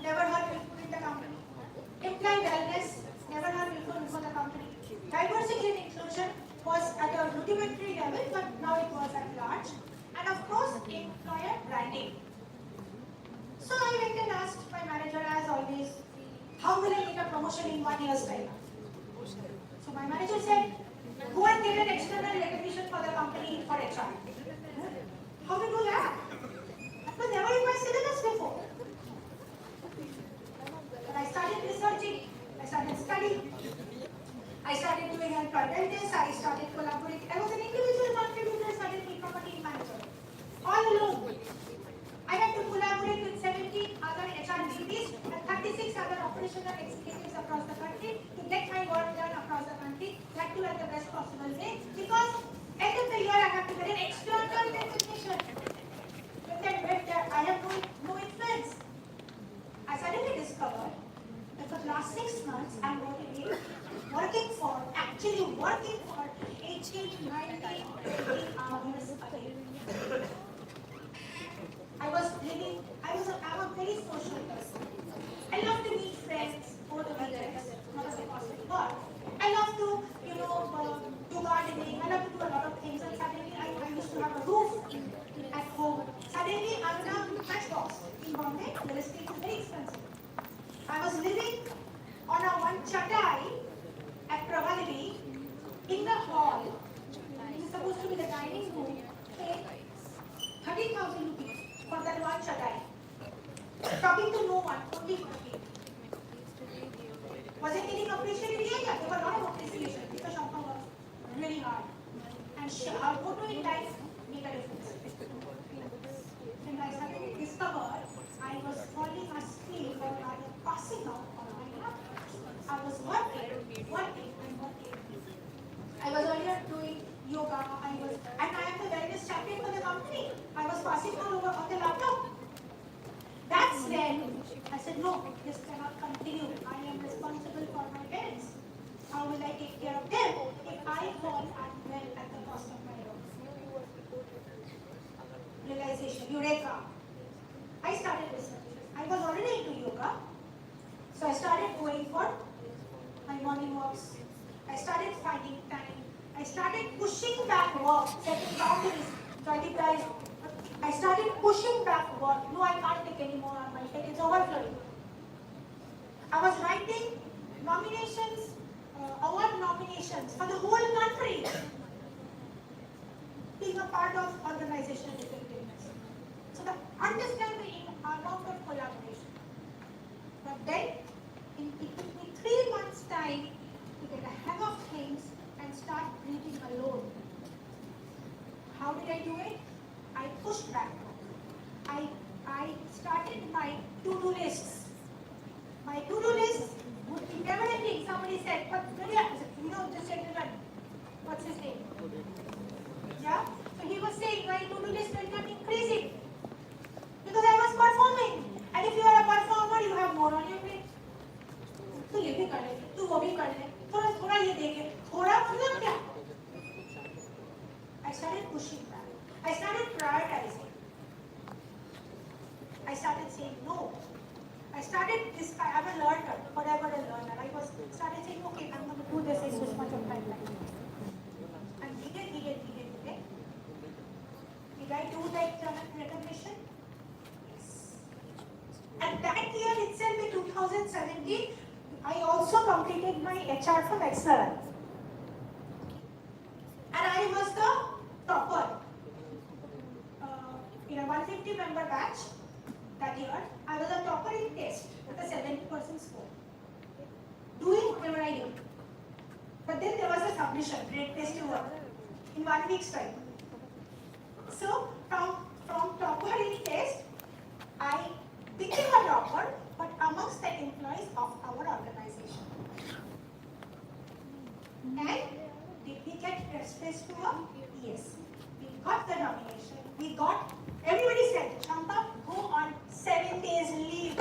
never heard before in the company. Employee wellness, never heard before the company. Diversity and inclusion was at a rudimentary level, but now it was at large. And of course, employer branding. So I went and asked my manager, as always, how will I get a promotion in 1 year's time? So my manager said, go and get an external recognition for the company for HR. How to do that? That was never in my syllabus before. But I started researching, I started studying, I started doing employee wellness, I started collaborating. I was an individual contributor, I started being a team manager. All alone. I had to collaborate with 17 other HR VPs and 36 other operational executives across the country to get my work done across the country, that too at the best possible way, because end of the year I have to get an external recognition. When I have no influence. I suddenly discovered that for the last 6 months I'm working for 18, 19, 20 hours a day. I'm a very social person. I love to meet friends over the weekends, not as a possible work. I love to, do gardening. I love to do a lot of things. And suddenly I used to have a roof at home. Suddenly I'm now matchbox. In Bombay, real estate is very expensive. I was living on a one chatai at Pravalli in the hall. It is supposed to be the dining room. Paid 30,000 rupees for that one chatai. Talking to no one, only for me. Was it getting appreciated? Yeah, there were a lot of appreciation because Shopper was really hard. And our photo in life made a difference. And I started to discover I was falling asleep or rather passing out on my lap. I was working. I was earlier doing yoga, and I am the wellness champion for the company. I was passing out over on the laptop. That's when I said, no, this cannot continue. I am responsible for my parents. How will I take care of them if I fall unwell at the cost of my health? Realization, Eureka. I started research. I was already into yoga. So I started going for my morning walks. I started finding time. I started pushing back work, setting boundaries. Guys, I started pushing back work. No, I can't take any more on my plate. It's overflowing. I was writing nominations, award nominations for the whole country. Being a part of organizational effectiveness. So understand the amount of collaboration. But then, it took me 3 months' time to get a hang of things and start breathing alone. How did I do it? I pushed back. I started my to-do lists. My to-do list would be never-ending. Somebody said, but this gentleman, what's his name? Yeah? So he was saying my to-do list will not increasing because I was performing. And if you are a performer, you have more on your plate. तो ये भी कर ले, तू वो भी कर ले, थोड़ा ये देखे, थोड़ा मतलब क्या? I started pushing back. I started prioritizing. I started saying no. I started this. I'm a learner, forever a learner. Started saying, okay, I'm going to do this in this much of time. And we did. Did I do that recognition? Yes. And that year itself, in 2017, I also completed my HR from Excellence. And I was the topper. In a 150 member batch that year, I was a topper in test with a 70% score. Doing whatever I did. But then there was a submission, grade test to work, in 1 week's time. So from topper in test, I became a topper, but amongst the employees of our organization. And did we get space to work? Yes. We got the nomination. Everybody said, Shanta, go on 7 days leave.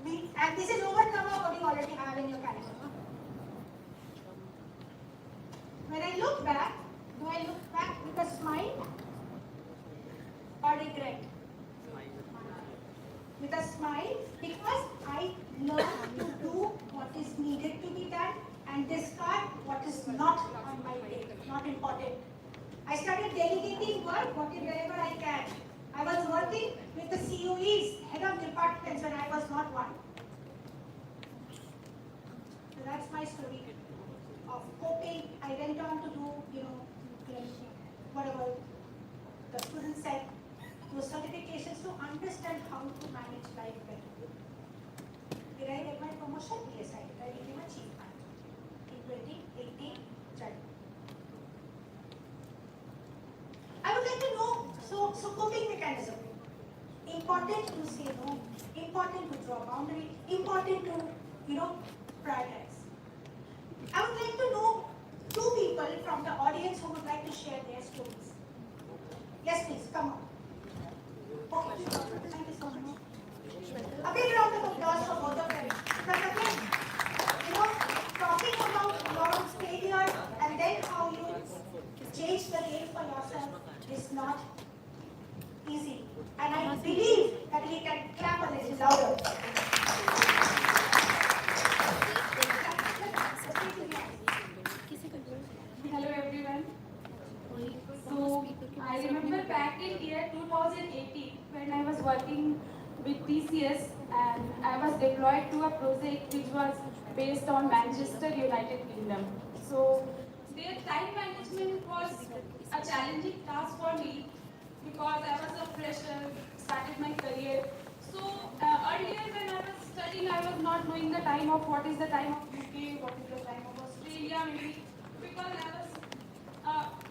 And this is overcover what you already have in your calendar. When I look back, do I look back with a smile or regret? With a smile, because I learned to do what is needed to be done and discard what is not on my plate, not important. I started delegating work wherever I can. I was working with the COEs, head of departments, when I was not one. So that's my story of coping. I went on to do, whatever the students said, those certifications to understand how to manage life better. Did I get my promotion? Yes, I did. I became a chief manager in 2018 January. I would like to know, so coping mechanism. Important to say no, important to draw boundary, important to, prioritize. I would like to know 2 people from the audience who would like to share their stories. Yes, please, come on. Okay, thank you so much. A big round of applause for both of them. But again, talking about your failure and then how you change the game for yourself is not easy. And I believe that we can clap a little louder. Hello everyone. So I remember back in year 2018, when I was working with TCS and I was deployed to a project which was based on Manchester, United Kingdom. So their time management was a challenging task for me because I was a fresher, started my career. So earlier when I was studying, I was not knowing the time of what is the time of UK, what is the time of Australia, maybe because I was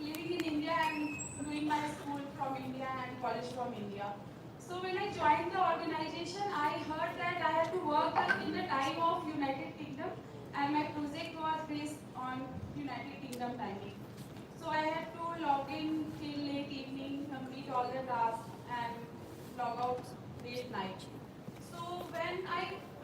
living in India and doing my school from India and college from India. So when I joined the organization, I heard that I had to work in the time of United Kingdom, and my project was based on United Kingdom timing. So I had to log in till late evening, complete all the tasks, and log out late night. So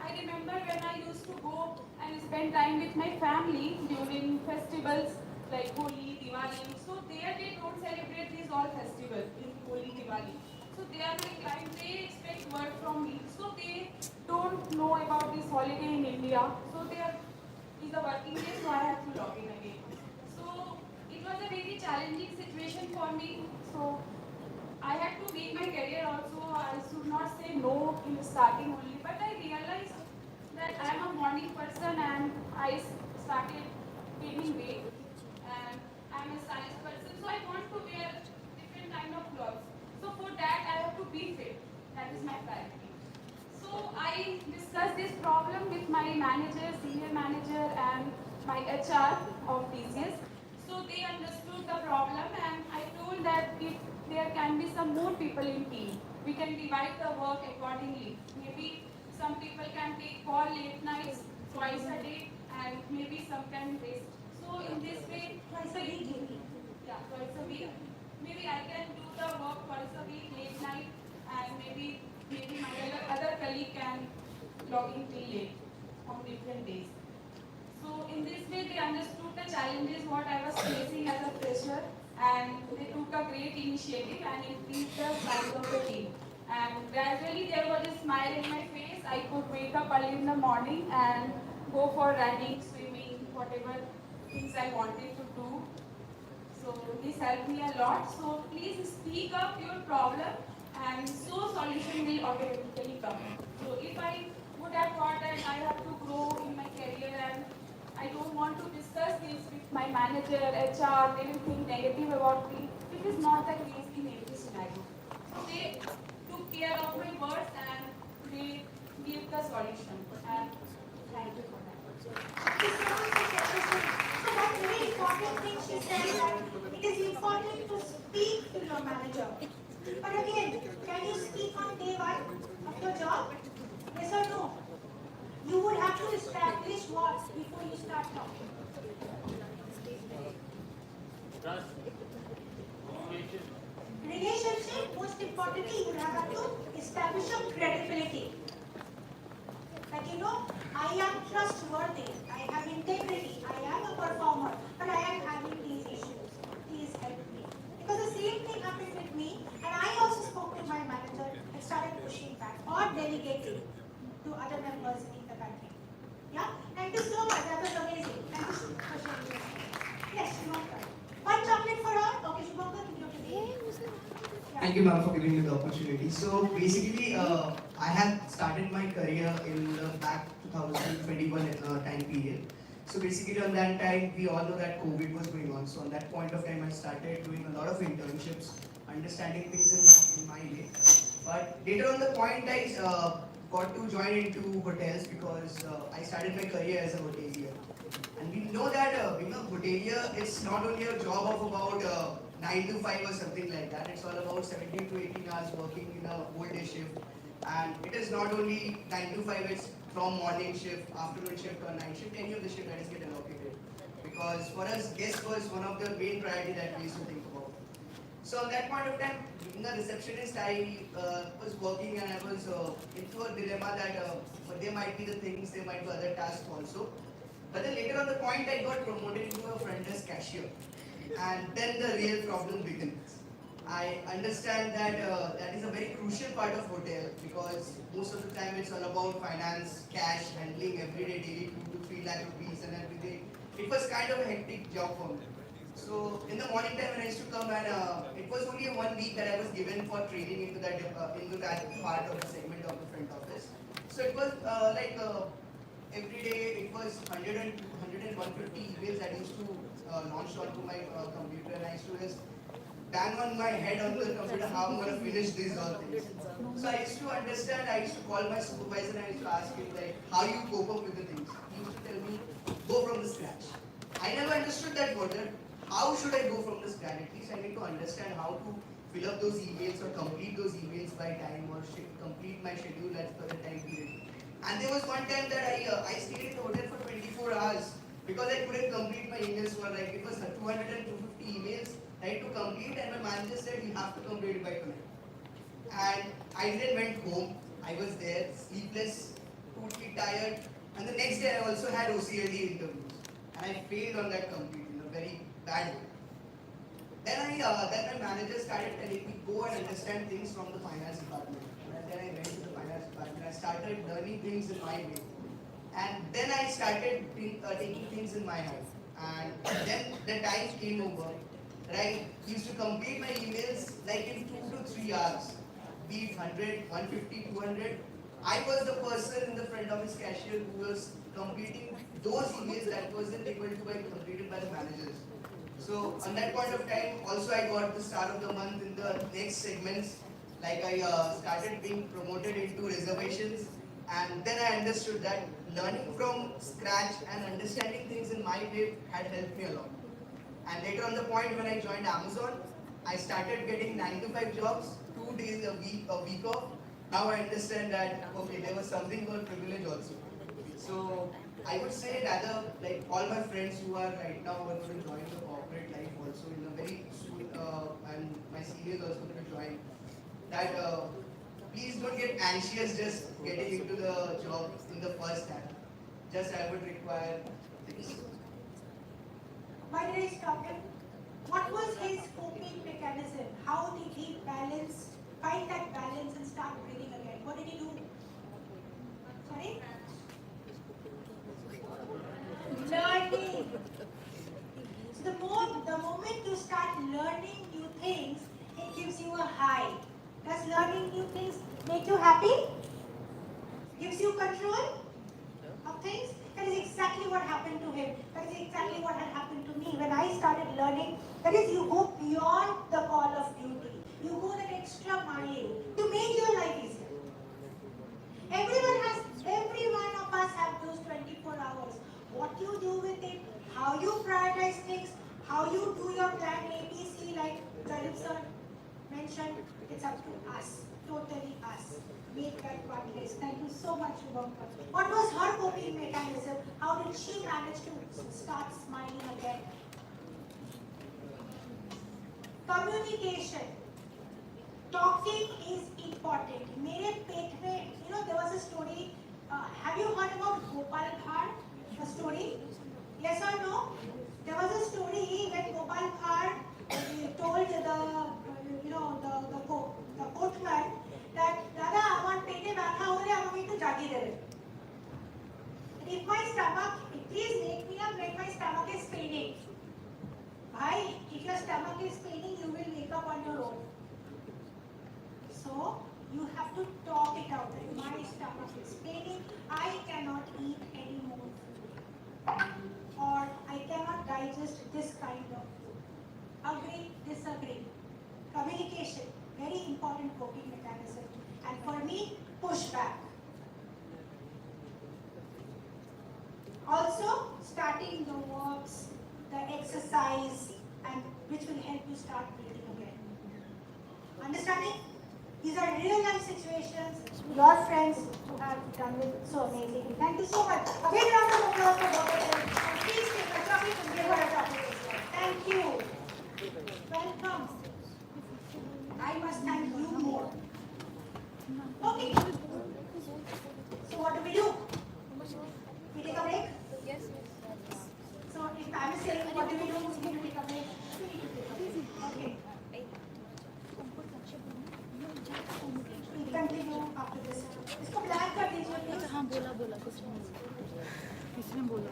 I remember when I used to go and spend time with my family during festivals like Holi, Diwali. So there they don't celebrate these all festivals in Holi, Diwali. So they are my clients, they expect work from me. So they don't know about this holiday in India. So there is a working day, so I have to log in again. So it was a very challenging situation for me. So I had to make my career also. I should not say no in the starting only, but I realized that I am a morning person and I started gaining weight and I am a stylish person, so I want to wear different kind of clothes. So for that I have to be fit. That is my priority. So I discussed this problem with my manager, senior manager, and my HR of TCS. So they understood the problem, and I told that if there can be some more people in team, we can divide the work accordingly. Maybe some people can take call late nights twice a day, and maybe some can rest. So in this way, Twice a week, maybe. yeah, twice a week. Maybe I can do the work twice a week, late night, and maybe my other colleague can log in till late on different days. So in this way, they understood the challenges what I was facing as a fresher, and they took a great initiative and increased the size of the team. And gradually, there was a smile in my face. I could wake up early in the morning and go for running, swimming, whatever things I wanted to do. So this helped me a lot. So please speak up your problem and so solution will automatically come. So if I would have thought that I have to grow in my career and I don't want to discuss this with my manager, HR, they will think negative about me. It is not the case in every scenario. So they took care of my words and they gave the solution. And thank you for that. Thank you so much for sharing. So one very important thing she said that it is important to speak to your manager. But again, can you speak on day one of your job? Yes or no? You would have to establish what before you start talking. Relationship, most importantly, you would have to establish a credibility. Like, I am trustworthy, I have integrity, I am a performer, but I am having these issues. Please help me. Because the same thing happened with me, and I also spoke to my manager and started pushing back or delegating to other members in the country. Yeah? Thank you so much. That was amazing. Thank you so much for sharing your story. Yes, Shubhankar. One chocolate for her. Okay, Shubhankar, can you Thank you, ma'am, for giving me the opportunity. So basically, I have started my career in the back 2021 time period. So basically, on that time, we all know that COVID was going on. So on that point of time, I started doing a lot of internships, understanding things in my way. But later on the point, I got to join into hotels because I started my career as a hotelier. And we know that being a hotelier, it's not only a job of about 9 to 5 or something like that. It's all about 17 to 18 hours working in a whole day shift. And it is not only 9 to 5, it's from morning shift, afternoon shift or night shift, any of the shift that is get allocated. Because for us, guest was one of the main priority that we used to think about. So at that point of time, being a receptionist, I was working and I was into a dilemma that there might be the things, there might be other tasks also. But then later on the point, I got promoted into a front desk cashier. And then the real problem begins. I understand that that is a very crucial part of hotel because most of the time it's all about finance, cash, handling everyday daily 2 to 3 lakh rupees and everything. It was kind of a hectic job for me. So in the morning time when I used to come and it was only 1 week that I was given for training into that part of the segment of the front office. So it was every day it was 100 and 150 emails that used to launch onto my computer, and I used to just bang on my head on the computer how I'm going to finish these all things. So I used to understand, I used to call my supervisor and I used to ask him like how you cope up with the things. He used to tell me, go from the scratch. I never understood that further. How should I go from the scratch? At least I need to understand how to fill up those emails or complete those emails by time or complete my schedule at the time period. And there was one time that I stayed in the hotel for 24 hours because I couldn't complete my emails for like it was 200 and 250 emails right to complete, and my manager said you have to complete it by tonight. And I didn't went home. I was there, sleepless, totally tired. And the next day I also had OCLD interviews, and I failed on that complete in a very bad way. Then my manager started telling me go and understand things from the finance department. And then I went to the finance department. I started learning things in my way, and then I started taking things in my hand. And then the time came over. Right, used to complete my emails like in 2 to 3 hours, be it 100, 150, 200. I was the person in the front office cashier who was completing those emails that wasn't able to be completed by the managers. So on that point of time, also I got the start of the month in the next segments. Like I started being promoted into reservations, and then I understood that learning from scratch and understanding things in my way had helped me a lot. And later on the point when I joined Amazon, I started getting 9 to 5 jobs, 2 days a week off. Now I understand that okay, there was something called privilege also. So I would say rather like all my friends who are right now are going to join the corporate life also in a very soon, and my seniors also going to join. That please don't get anxious just getting into the job in the first time. Just I would require things. Why did I stop him? What was his coping mechanism? How did he find that balance and start breathing again? What did he do? Sorry? Learning. So the moment you start learning new things, it gives you a high. Does learning new things make you happy? Gives you control of things? That is exactly what happened to him. That is exactly what had happened to me. When I started learning, that is, you go beyond the call of duty. You go that extra mile to make your life easier. Every one of us have those 24 hours. What you do with it, how you prioritize things, how you do your plan ABC, like Jalip sir mentioned, it's up to us, totally us. Make that one list. Thank you so much, Shubhamkar. What was her coping mechanism? How did she manage to start smiling again? Communication. Talking is important. मेरे पेट में, there was a story. Have you heard about Gopal Bhatt? A story? Yes or no? There was a story when Gopal Bhatt told the coachman that Dada, আমার পেটে ব্যথা হলে আমাকে একটু জাগিয়ে দেবেন. If my stomach, please make me up when my stomach is paining. Bhai, if your stomach is paining, you will wake up on your own. So you have to talk it out. That my stomach is paining. I cannot eat anymore, or I cannot digest this kind of food. Agree, disagree. Communication, very important coping mechanism. And for me, pushback. Also, starting the walks, the exercise, and which will help you start breathing again. Understanding? These are real life situations your friends have done it so amazingly. Thank you so much. A big round of applause for Dr. Please take a chocolate and give her a chocolate as well. Thank you. Welcome. I must thank you more. Okay. So what do? We take a break? Yes. So if I am saying what do? We take a break. Okay. We continue after this. इसको black कर दीजिए please. हाँ बोला किसने बोला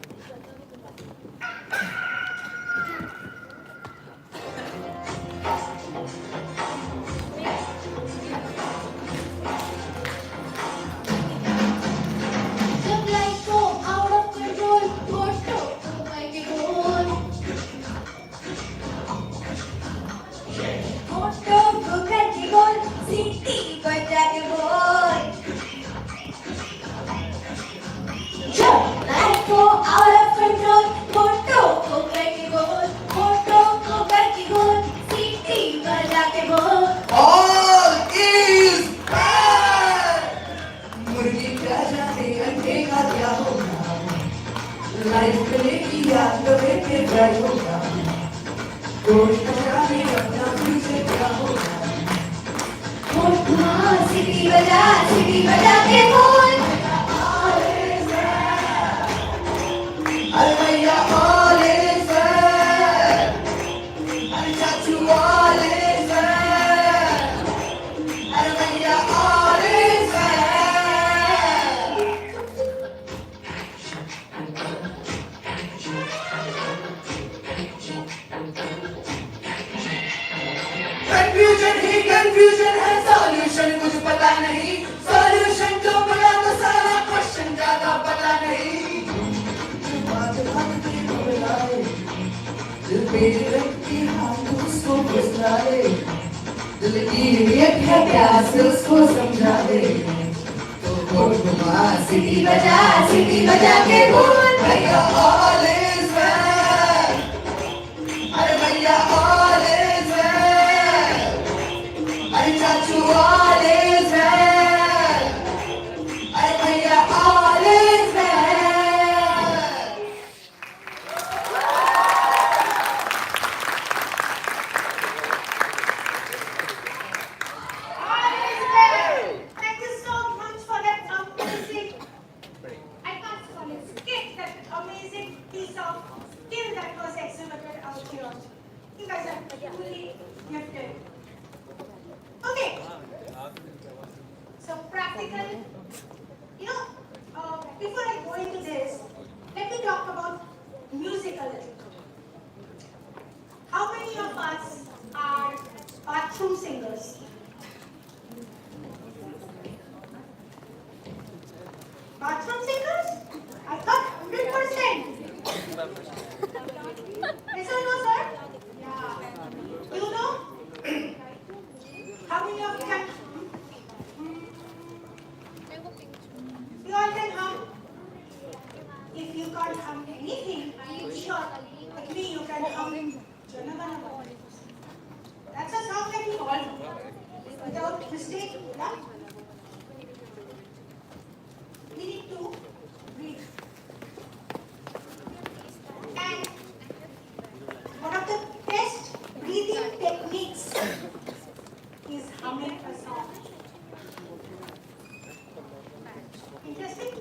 city बजा के बोल अरे भैया all is well. अरे चाचू all is well. अरे भैया all is well. Confusion he confusion है सॉल्यूशन कुछ पता नहीं सॉल्यूशन जो बड़ा तो सारा क्वेश्चन ज्यादा पता नहीं बात बात की घबराए दिल पे रखती हाथ उसको फुसलाए दिल की नीयत है प्यार से उसको समझा दे तो बोल घुमा सिटी बजा के बोल भैया all is well. अरे भैया all is well. अरे चाचू all is well. अरे भैया all is well. Thank you so much for that amazing, I can't call it skit, that amazing piece of skill that was exhibited out here. You guys are truly gifted. Okay. So practical, before I go into this, let me talk about music a little. How many of us are bathroom singers? Bathroom singers? I thought 100%. Yes or no, sir? Yeah. You know? How many of you can? You all can hum? If you can't hum anything, I'm sure with me you can hum Jana Gana Mana. That's a song that we all know. Without mistake, yeah? We need to breathe. And one of the best breathing techniques is humming a song. Interesting?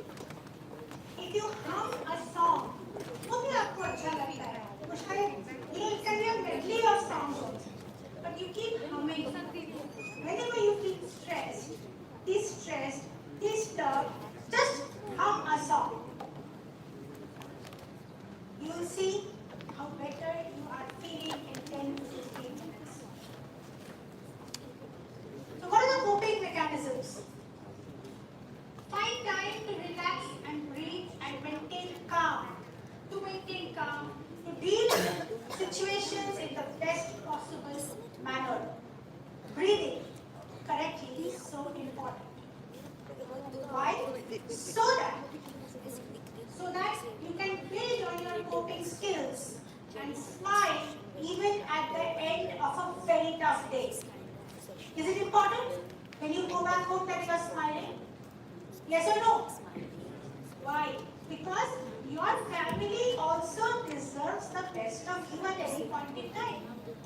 If you hum a song, वो भी आपको अच्छा लगता है. वो शायद, it can be a medley of songs also. But you keep humming. Whenever you feel stressed, distressed, disturbed, just hum a song. You will see how better you are feeling in 10 to 15 minutes. So what are the coping mechanisms? Find time to relax and breathe and maintain calm. To maintain calm, to deal with situations in the best possible manner. Breathing correctly is so important. Why? So that you can build on your coping skills and smile even at the end of a very tough day. Is it important when you go back home that you are smiling? Yes or no? Why? Because your family also deserves the best of you at any point in time.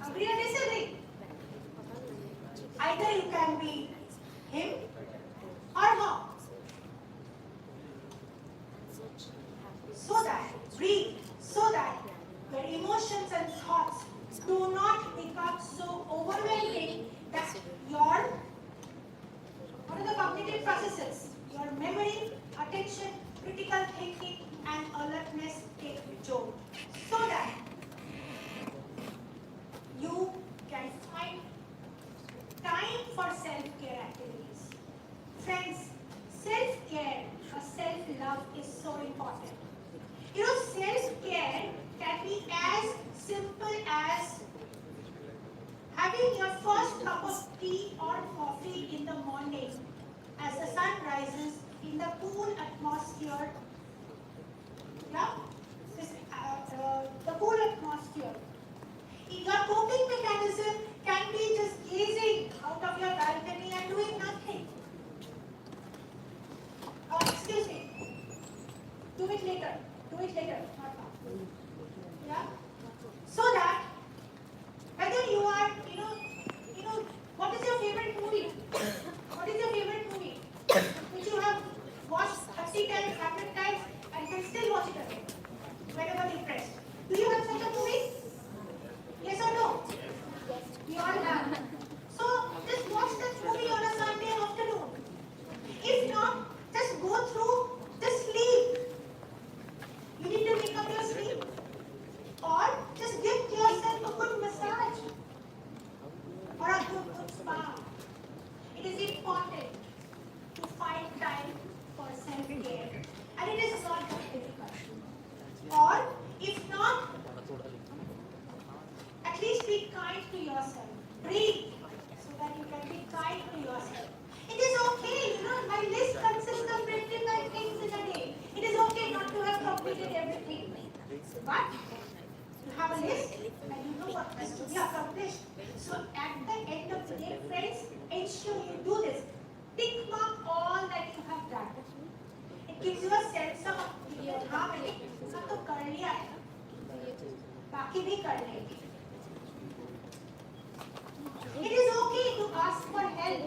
Agree or disagree? Either you can be him or her. So that, breathe, so that your emotions and thoughts do not become so overwhelming that your, what are the cognitive processes? Your memory, attention, critical thinking, and alertness take jolt. So that you can find time for self-care activities. Friends, self-care or self-love is so important. Self-care can be as simple as having your first cup of tea or coffee in the morning as the sun rises in the cool atmosphere. Yeah? The cool atmosphere. Your coping mechanism can be just gazing out of your balcony and doing nothing. Excuse me. Do it later. Do it later. Not now. Yeah? So that whether you are, what is your favorite movie? What is your favorite बाकी भी कर लेंगे. It is okay to ask for help,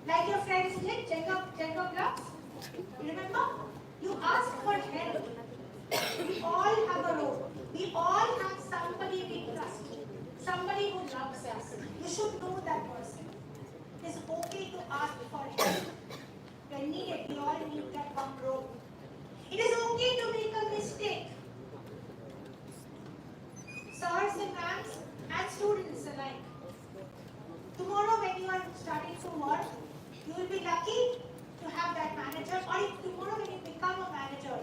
like your friends did, Jacob Blocks. You remember? You ask for help. We all have a role. We all have somebody we trust, somebody who loves us. You should know that person. It is okay to ask for help. When needed, we all need that one role. It is okay to make a mistake. Sirs and ma'ams and students alike. Tomorrow when you are starting to work, you will be lucky to have that manager, or if tomorrow when you become a manager,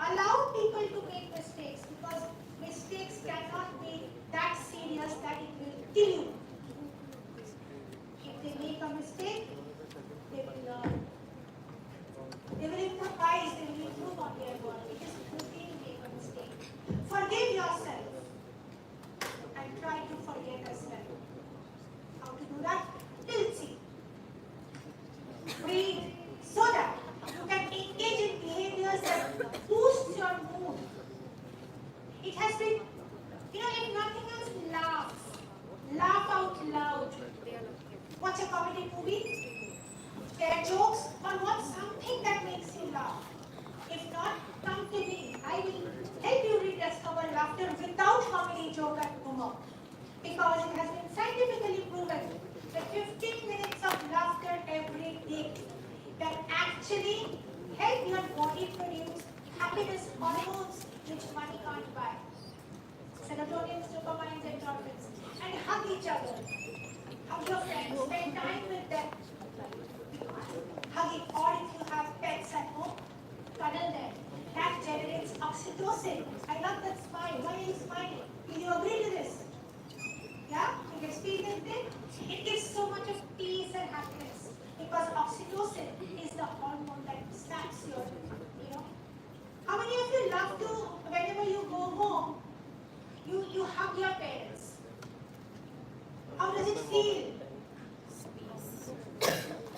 allow people to make mistakes, because mistakes cannot be that serious that it will kill you. If they make a mistake, they will learn. They will improvise, they will improve on their work. It is okay to make a mistake. Forgive yourself and try to forget as well. How to do that? Till see. Breathe so that you can engage in behaviors that boost your mood. It has been, if nothing else, laugh. Laugh out loud. Watch a comedy movie. Share jokes, or watch something that makes you laugh. If not, come to me. I will help you rediscover laughter without comedy, joke and humor. Because it has been scientifically proven that 15 minutes of laughter every day can actually help your body produce happiness hormones which money can't buy. Serotonin, dopamine, endorphins. And hug each other. Hug your friends. Spend time with them. Hugging, or if you have pets at home, cuddle them. That generates oxytocin. I love that smile. Why are you smiling? Will you agree to this? Yeah? You've experienced it? It gives so much of peace and happiness, because oxytocin is the hormone that starts your, How many of you love to, whenever you go home, you hug your parents? How does it feel?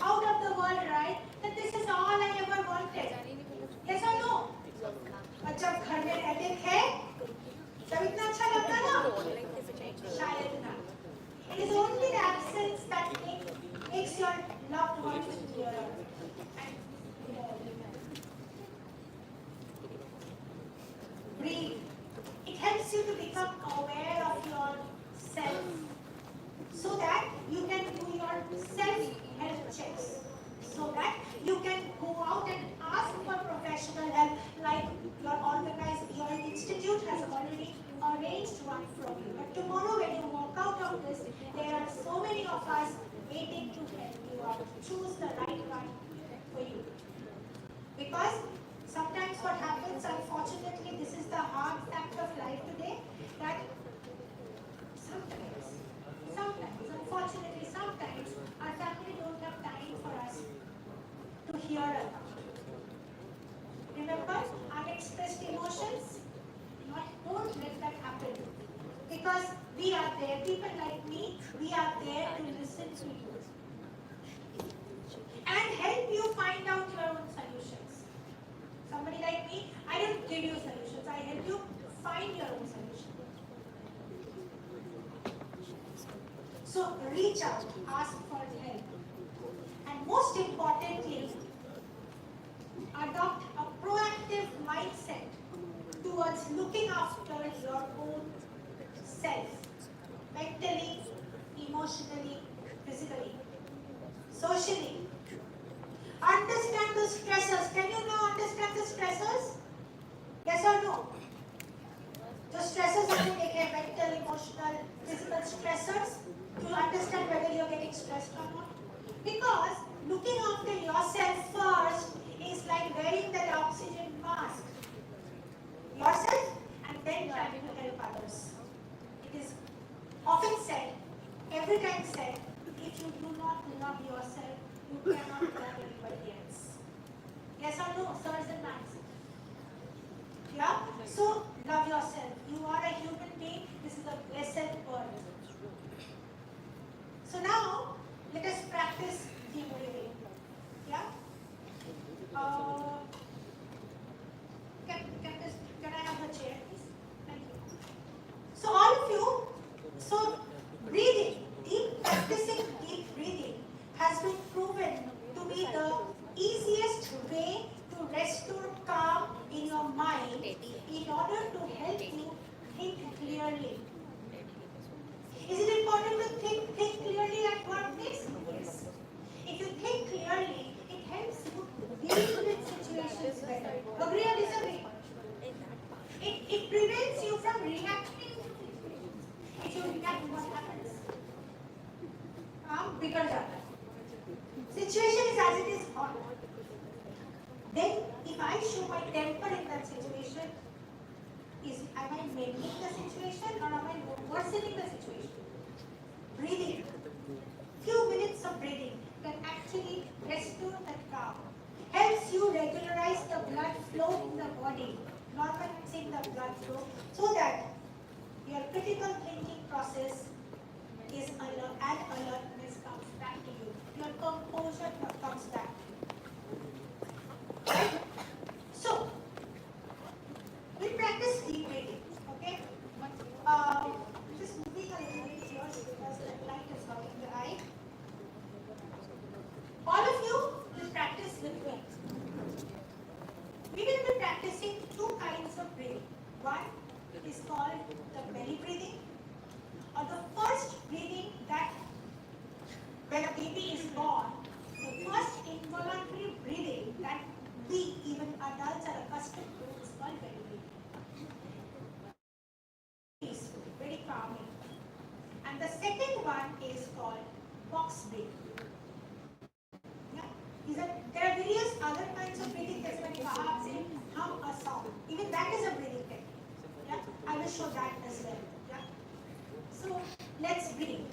Out of the world, right? That this is all I ever wanted. Yes or no? और जब घर में रहते थे तब इतना अच्छा लगता ना? शायद ना. It is only the absence that makes your loved ones clearer. Breathe. It helps you to become aware of yourself, so that you can do your self-help checks, so that you can go out and ask for professional help, like your institute has already arranged one for you. But tomorrow when you walk out of this, there are so many of us waiting to help you out. Choose the right one for you. Because sometimes what happens, unfortunately, this is the hard fact of life today, that sometimes, unfortunately, sometimes our family don't have time for us to hear about. Remember, unexpressed emotions? Don't let that happen. Because we are there, people like me, we are there to listen to you. And help you find out your own solutions. Somebody like me, I don't give you solutions, I help you find your own solution. So reach out, ask for help. And most importantly, adopt a proactive mindset towards looking after your own self, mentally, emotionally, physically, socially. Understand the stressors. Can you now understand the stressors? Yes or no? The stressors are mental, emotional, physical stressors, to understand whether you're getting stressed or not. Because looking after yourself first is like wearing that oxygen mask. Yourself and then trying to help others. It is often said, every time said, if you do not love yourself, you cannot love anybody else. Yes or no, sirs and ma'ams? Yeah? So, love yourself. You are a human being. This is a blessed world. So now, let us practice debriefing. Yeah? Can I have a chair, please? Thank you. on. Then, if I show my temper in that situation, am I mending the situation or am I worsening the situation? Breathing. Few minutes of breathing can actually restore that calm. Helps you regularize the blood flow in the body, normalizing the blood flow, so that your critical thinking process is alert and alertness comes back to you. Your composure comes back. Right? So, we practice deep breathing, okay? Just moving a little bit here because the light is hurting the eye. All of you will practice with me. We will be practicing two kinds of breathing. One is called the belly breathing, or the first breathing that when a baby is born, the first involuntary breathing that we, even adults, are accustomed to is called belly breathing. Peaceful, very calming. And the second one is called box breathing. Yeah. There are various other kinds of breathing. That's when you say hum a sound. Even that is a breathing technique. Yeah. I will show that as well. Yeah. So let's breathe.